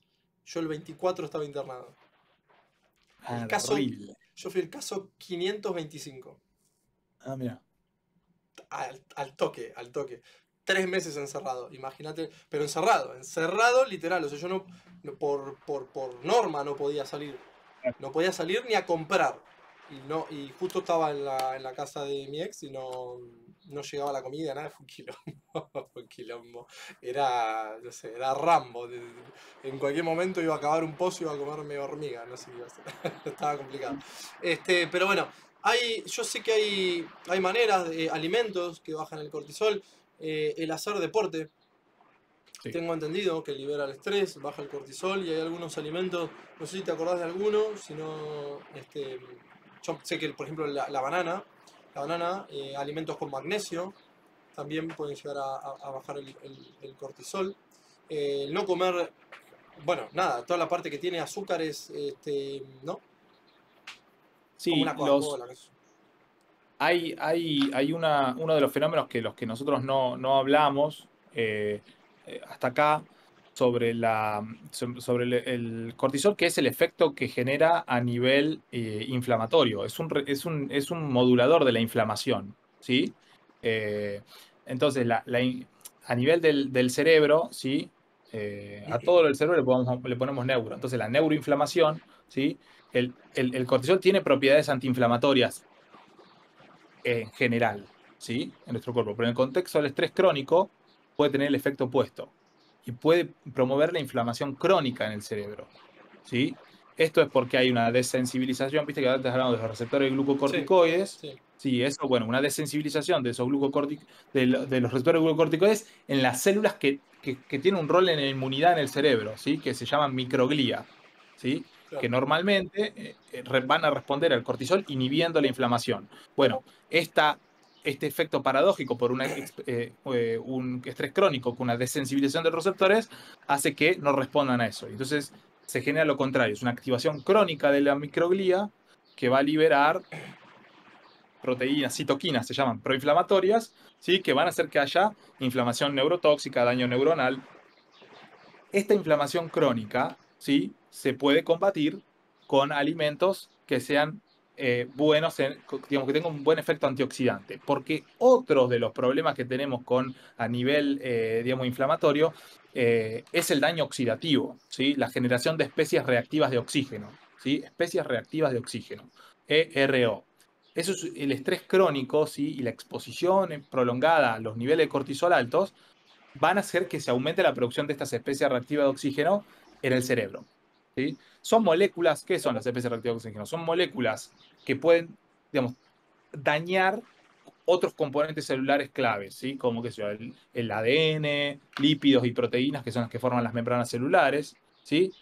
yo el 24 estaba internado. El Ah, caso, horrible. yo fui el caso 525. Ah, mira. Al toque, al toque. 3 meses encerrado, imagínate, pero encerrado literal, o sea, yo por norma no podía salir, no podía salir ni a comprar, y justo estaba en la casa de mi ex y no llegaba la comida, nada, fue un quilombo, fue un quilombo, era, no sé, era Rambo, en cualquier momento iba a acabar un pozo y iba a comerme hormiga, no sé qué iba a hacer, estaba complicado. Pero bueno, yo sé que hay maneras, alimentos que bajan el cortisol. El hacer deporte, Sí. tengo entendido que libera el estrés, baja el cortisol y hay algunos alimentos, no sé si te acordás de alguno, si no, yo sé que por ejemplo la banana, alimentos con magnesio, también pueden llegar a bajar el cortisol. El no comer, bueno, nada, toda la parte que tiene azúcares, ¿no? Como Sí, una Coca-Cola, qué sé yo. uno de los fenómenos que los que nosotros no hablamos hasta acá sobre el cortisol, que es el efecto que genera a nivel inflamatorio. Es un modulador de la inflamación, ¿sí? Eh, entonces, a nivel del cerebro, ¿sí? A todo el cerebro le ponemos neuro. Entonces, la neuroinflamación, ¿sí? El cortisol tiene propiedades antiinflamatorias en general, ¿sí? En nuestro cuerpo. Pero en el contexto del estrés crónico puede tener el efecto opuesto y puede promover la inflamación crónica en el cerebro, ¿sí? Esto es porque hay una desensibilización, viste que antes hablamos de los receptores Sí, glucocorticoides. sí. Sí, eso, bueno, una desensibilización de esos de los receptores glucocorticoides en las células que tienen un rol en la inmunidad en el cerebro, ¿sí? Que se llaman microglía, ¿sí? Que Claro. normalmente van a responder al cortisol inhibiendo la inflamación. Bueno, este efecto paradójico por un estrés crónico con una desensibilización de los receptores hace que no respondan a eso. Entonces se genera lo contrario, es una activación crónica de la microglía que va a liberar proteínas, citoquinas, se llaman proinflamatorias, ¿sí? Que van a hacer que haya inflamación neurotóxica, daño neuronal. Esta inflamación crónica, ¿sí? Se puede combatir con alimentos que sean buenos, digamos, que tengan un buen efecto antioxidante. Porque otro de los problemas que tenemos a nivel, digamos, inflamatorio es el daño oxidativo, ¿sí? La generación de especies reactivas de oxígeno, ¿sí? Especies reactivas de oxígeno, ERO. Eso es el estrés crónico, ¿sí? Y la exposición prolongada a los niveles de cortisol altos van a hacer que se aumente la producción de estas especies reactivas de oxígeno en el cerebro. ¿Sí? Son moléculas, ¿qué son las especies reactivas de oxígeno? Son moléculas que pueden, digamos, dañar otros componentes celulares claves, ¿sí? Como que sea el ADN, lípidos y proteínas, que son las que forman las membranas celulares, ¿sí?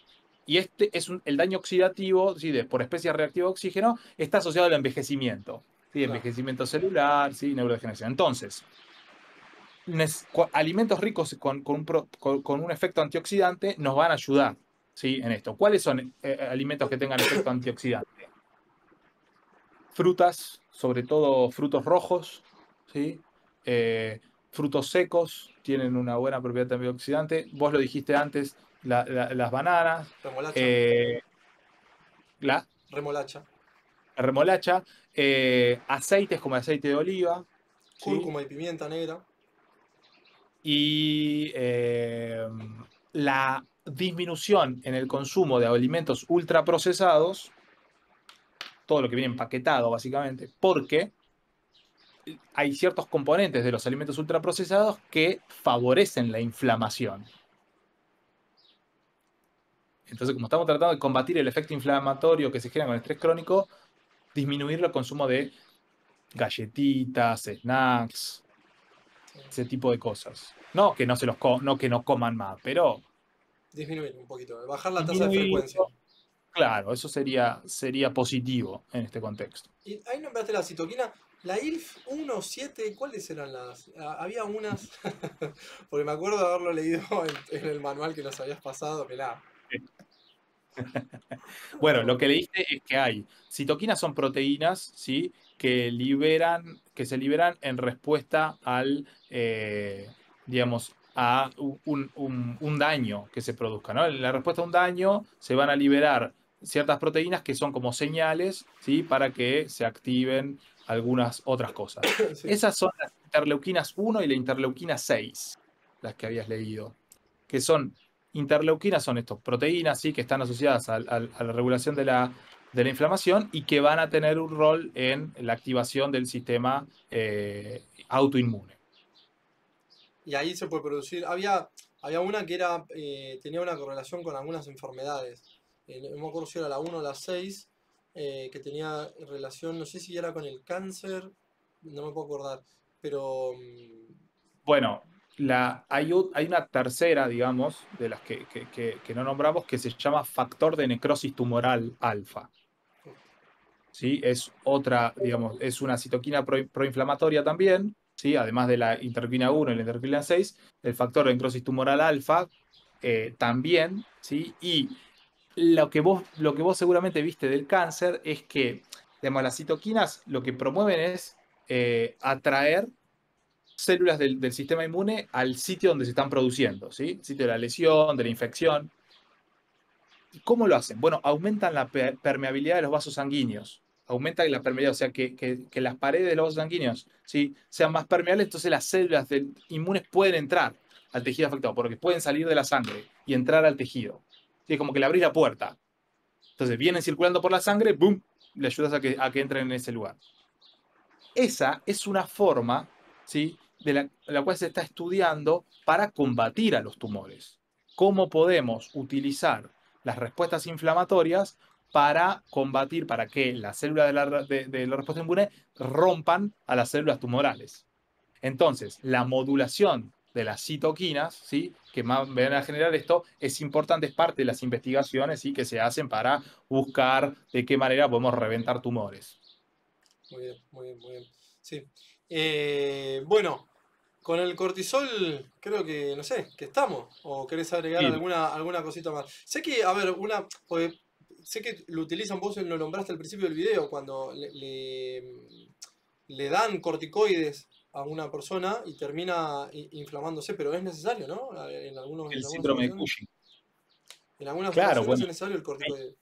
Y el daño oxidativo, ¿sí? Por especies reactivas de oxígeno, está asociado al envejecimiento, ¿sí? Claro. Envejecimiento celular, ¿sí? Neurodegeneración. Entonces, alimentos ricos con un efecto antioxidante nos van a ayudar. ¿sí? En esto. ¿Cuáles son alimentos que tengan efecto antioxidante? Frutas, sobre todo frutos rojos, ¿sí? Eh, frutos secos tienen una buena propiedad antioxidante. Vos lo dijiste antes, las bananas, Remolacha. eh, la Remolacha. remolacha, aceites como el aceite de oliva, ¿sí? Cúrcuma y pimienta negra. Y la disminución en el consumo de alimentos ultraprocesados, todo lo que viene empaquetado básicamente, porque hay ciertos componentes de los alimentos ultraprocesados que favorecen la inflamación. Entonces, como estamos tratando de combatir el efecto inflamatorio que se genera con el estrés crónico, disminuir el consumo de galletitas, snacks, ese tipo de cosas. No que no se los no que no coman más, pero Disminuir un poquito. Bajar la tasa de frecuencia. disminuirlo. Claro, eso sería positivo en este contexto. Y ahí nombraste la citoquina. La ILF 1.7, ¿cuáles eran las? Había unas, porque me acuerdo de haberlo leído en el manual que nos habías pasado, mirá. Bueno, lo que leíste es que hay citoquinas, son proteínas, ¿sí? Que se liberan en respuesta digamos, a un daño que se produzca, ¿no? En la respuesta a un daño se van a liberar ciertas proteínas que son como señales, ¿sí? Para que se activen algunas otras cosas. Sí. Esas son las interleuquinas 1 y la interleuquina 6, las que habías leído, que son interleuquinas, son estas proteínas, ¿sí? Que están asociadas a la regulación de la inflamación y que van a tener un rol en la activación del sistema autoinmune. Y ahí se puede producir. Había una que era tenía una correlación con algunas enfermedades. No me acuerdo si era la 1 o la 6, que tenía relación, no sé si era con el cáncer, no me puedo acordar, pero Bueno, hay una tercera, digamos, de las que no nombramos, que se llama factor de necrosis tumoral alfa. ¿Sí? Es otra, digamos, es una citoquina proinflamatoria también, ¿sí? Además de la interleuquina 1 y la interleuquina 6, el factor de necrosis tumoral alfa también, ¿sí? Y lo que vos seguramente viste del cáncer es que, digamos, las citoquinas lo que promueven es atraer células del sistema inmune al sitio donde se están produciendo, ¿sí? El sitio de la lesión, de la infección. ¿Y cómo lo hacen? Bueno, aumentan la permeabilidad de los vasos sanguíneos. Aumentan la permeabilidad, o sea, que las paredes de los vasos sanguíneos, ¿sí? Sean más permeables, entonces las células inmunes pueden entrar al tejido afectado, porque pueden salir de la sangre y entrar al tejido. ¿Sí? Es como que le abrís la puerta. Entonces vienen circulando por la sangre, ¡boom! Le ayudas a que entren en ese lugar. Esa es una forma, ¿sí? De la cual se está estudiando para combatir a los tumores. ¿Cómo podemos utilizar las respuestas inflamatorias para combatir, para que las células de la respuesta inmune rompan a las células tumorales? Entonces, la modulación de las citoquinas, ¿sí? Que más van a generar esto, es importante, es parte de las investigaciones, ¿sí? Que se hacen para buscar de qué manera podemos reventar tumores. muy bien, muy bien, muy bien. Sí. Bueno, con el cortisol creo que, no sé, que estamos. ¿O querés agregar Sí, alguna cosita más? Sé que, a ver, porque sé que lo utilizan, vos lo nombraste al principio del video, cuando le dan corticoides a una persona y termina inflamándose, pero es necesario, ¿no? el En algunas síndrome de ocasiones. Cushing. En algunas Claro, ocasiones bueno, es necesario el corticoide.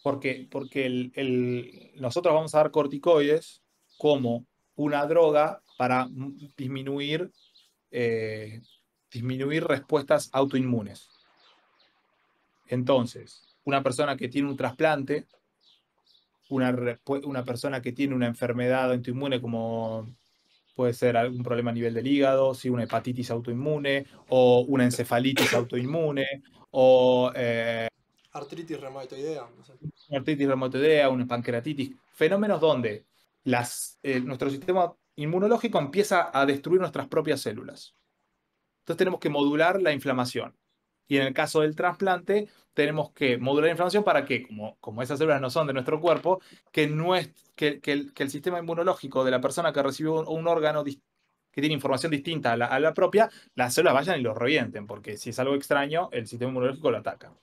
porque nosotros vamos a dar corticoides como una droga para eh, disminuir respuestas autoinmunes. Entonces, una persona que tiene un trasplante, una persona que tiene una enfermedad autoinmune como puede ser algún problema a nivel del hígado, ¿sí? Una hepatitis autoinmune o una encefalitis autoinmune o Artritis reumatoidea, no sé. una artritis reumatoidea, una pancreatitis, fenómenos donde nuestro sistema inmunológico empieza a destruir nuestras propias células. Entonces tenemos que modular la inflamación. Y en el caso del trasplante, tenemos que modular la inflamación para que, como esas células no son de nuestro cuerpo, que el sistema inmunológico de la persona que recibió un órgano que tiene información distinta a la propia, las células vayan y lo revienten, porque si es algo extraño, el sistema inmunológico lo ataca.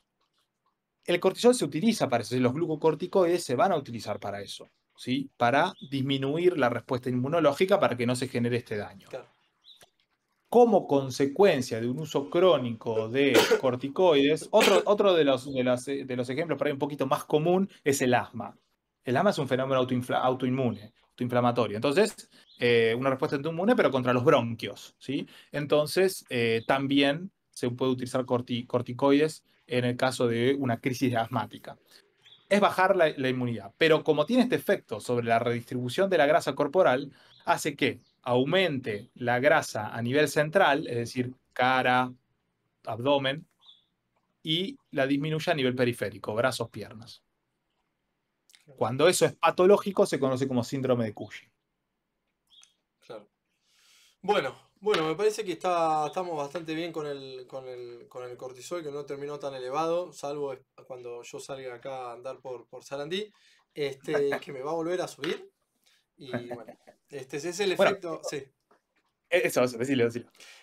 el cortisol se utiliza para eso, y los glucocorticoides se van a utilizar para eso, ¿sí? Para disminuir la respuesta inmunológica para que no se genere este daño. Claro. Como consecuencia de un uso crónico de corticoides, otro de los ejemplos por ahí un poquito más común es el asma. El asma es un fenómeno autoinmune, autoinflamatorio. Entonces, una respuesta autoinmune, pero contra los bronquios, ¿sí? Entonces, también se puede utilizar corticoides en el caso de una crisis asmática. Es bajar la inmunidad, pero como tiene este efecto sobre la redistribución de la grasa corporal, hace que aumente la grasa a nivel central, es decir, cara, abdomen, y la disminuya a nivel periférico, brazos, piernas. Cuando eso es patológico, se conoce como síndrome de Cushing. Claro. Bueno, me parece que estamos bastante bien con el cortisol, que no terminó tan elevado, salvo cuando yo salga acá a andar por Sarandí, que me va a volver a subir. Y bueno, ese es el Bueno, efecto, sí. eso, decilo.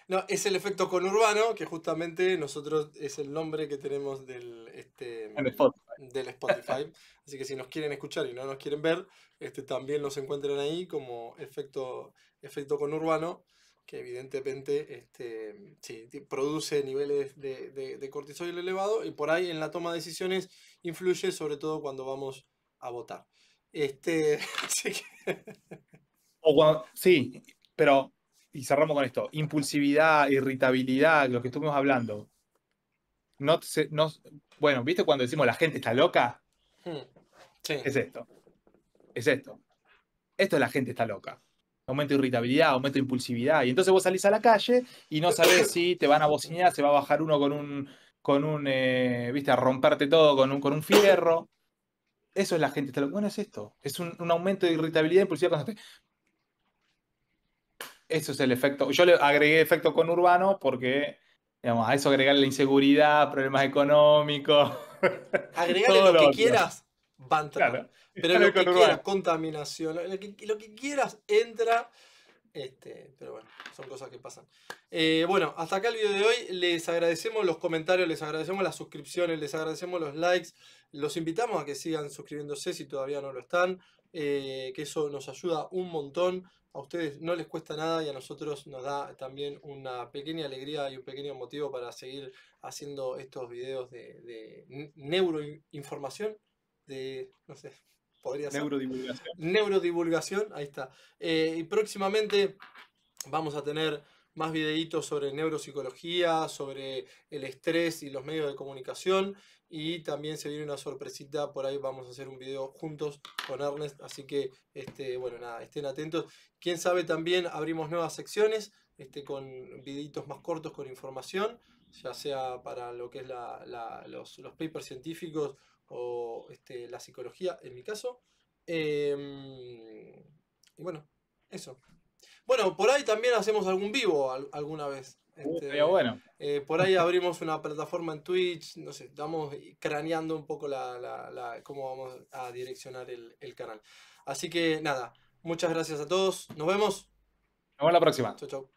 No, es el efecto conurbano, que justamente nosotros es el nombre que tenemos En Spotify. del Spotify. Así que si nos quieren escuchar y no nos quieren ver, también nos encuentran ahí como efecto conurbano, que evidentemente sí, produce niveles de cortisol elevado y por ahí en la toma de decisiones influye, sobre todo cuando vamos a votar. Así que... Sí, pero, y cerramos con esto, impulsividad, irritabilidad, lo que estuvimos hablando. No, bueno, ¿viste cuando decimos la gente está loca? Sí. Es esto, es esto. Esto es la gente está loca. Aumento de irritabilidad, aumento de impulsividad. Y entonces vos salís a la calle y no sabés si te van a bocinar, se va a bajar uno viste, a romperte todo con un fierro. Eso es la gente está loca. Bueno, es esto. Es un aumento de irritabilidad e impulsividad constante. Eso es el efecto. Yo le agregué efecto conurbano porque, digamos, a eso agregarle la inseguridad, problemas económicos, Agregale todo lo lo que otro. quieras, va a entrar. Claro. Pero En el lo que quieras, conurbano. contaminación, lo que quieras entra. Pero bueno, son cosas que pasan. Bueno, hasta acá el video de hoy. Les agradecemos los comentarios, les agradecemos las suscripciones, les agradecemos los likes. Los invitamos a que sigan suscribiéndose si todavía no lo están. Que eso nos ayuda un montón. A ustedes no les cuesta nada y a nosotros nos da también una pequeña alegría y un pequeño motivo para seguir haciendo estos videos de neuroinformación. No sé, podría ser. Neurodivulgación. Neurodivulgación, ahí está. Y próximamente vamos a tener más videitos sobre neuropsicología, sobre el estrés y los medios de comunicación. Y también se viene una sorpresita, por ahí vamos a hacer un video juntos con Ernest. Así que, bueno, nada, estén atentos. Quién sabe, también abrimos nuevas secciones con videitos más cortos con información, ya sea para lo que es los papers científicos o la psicología, en mi caso. Y bueno, eso. Bueno, por ahí también hacemos algún vivo alguna vez. Estaría bueno. Por ahí abrimos una plataforma en Twitch, no sé, estamos craneando un poco cómo vamos a direccionar el canal. Así que nada, muchas gracias a todos. Nos vemos. Nos vemos la próxima. Chau, chau.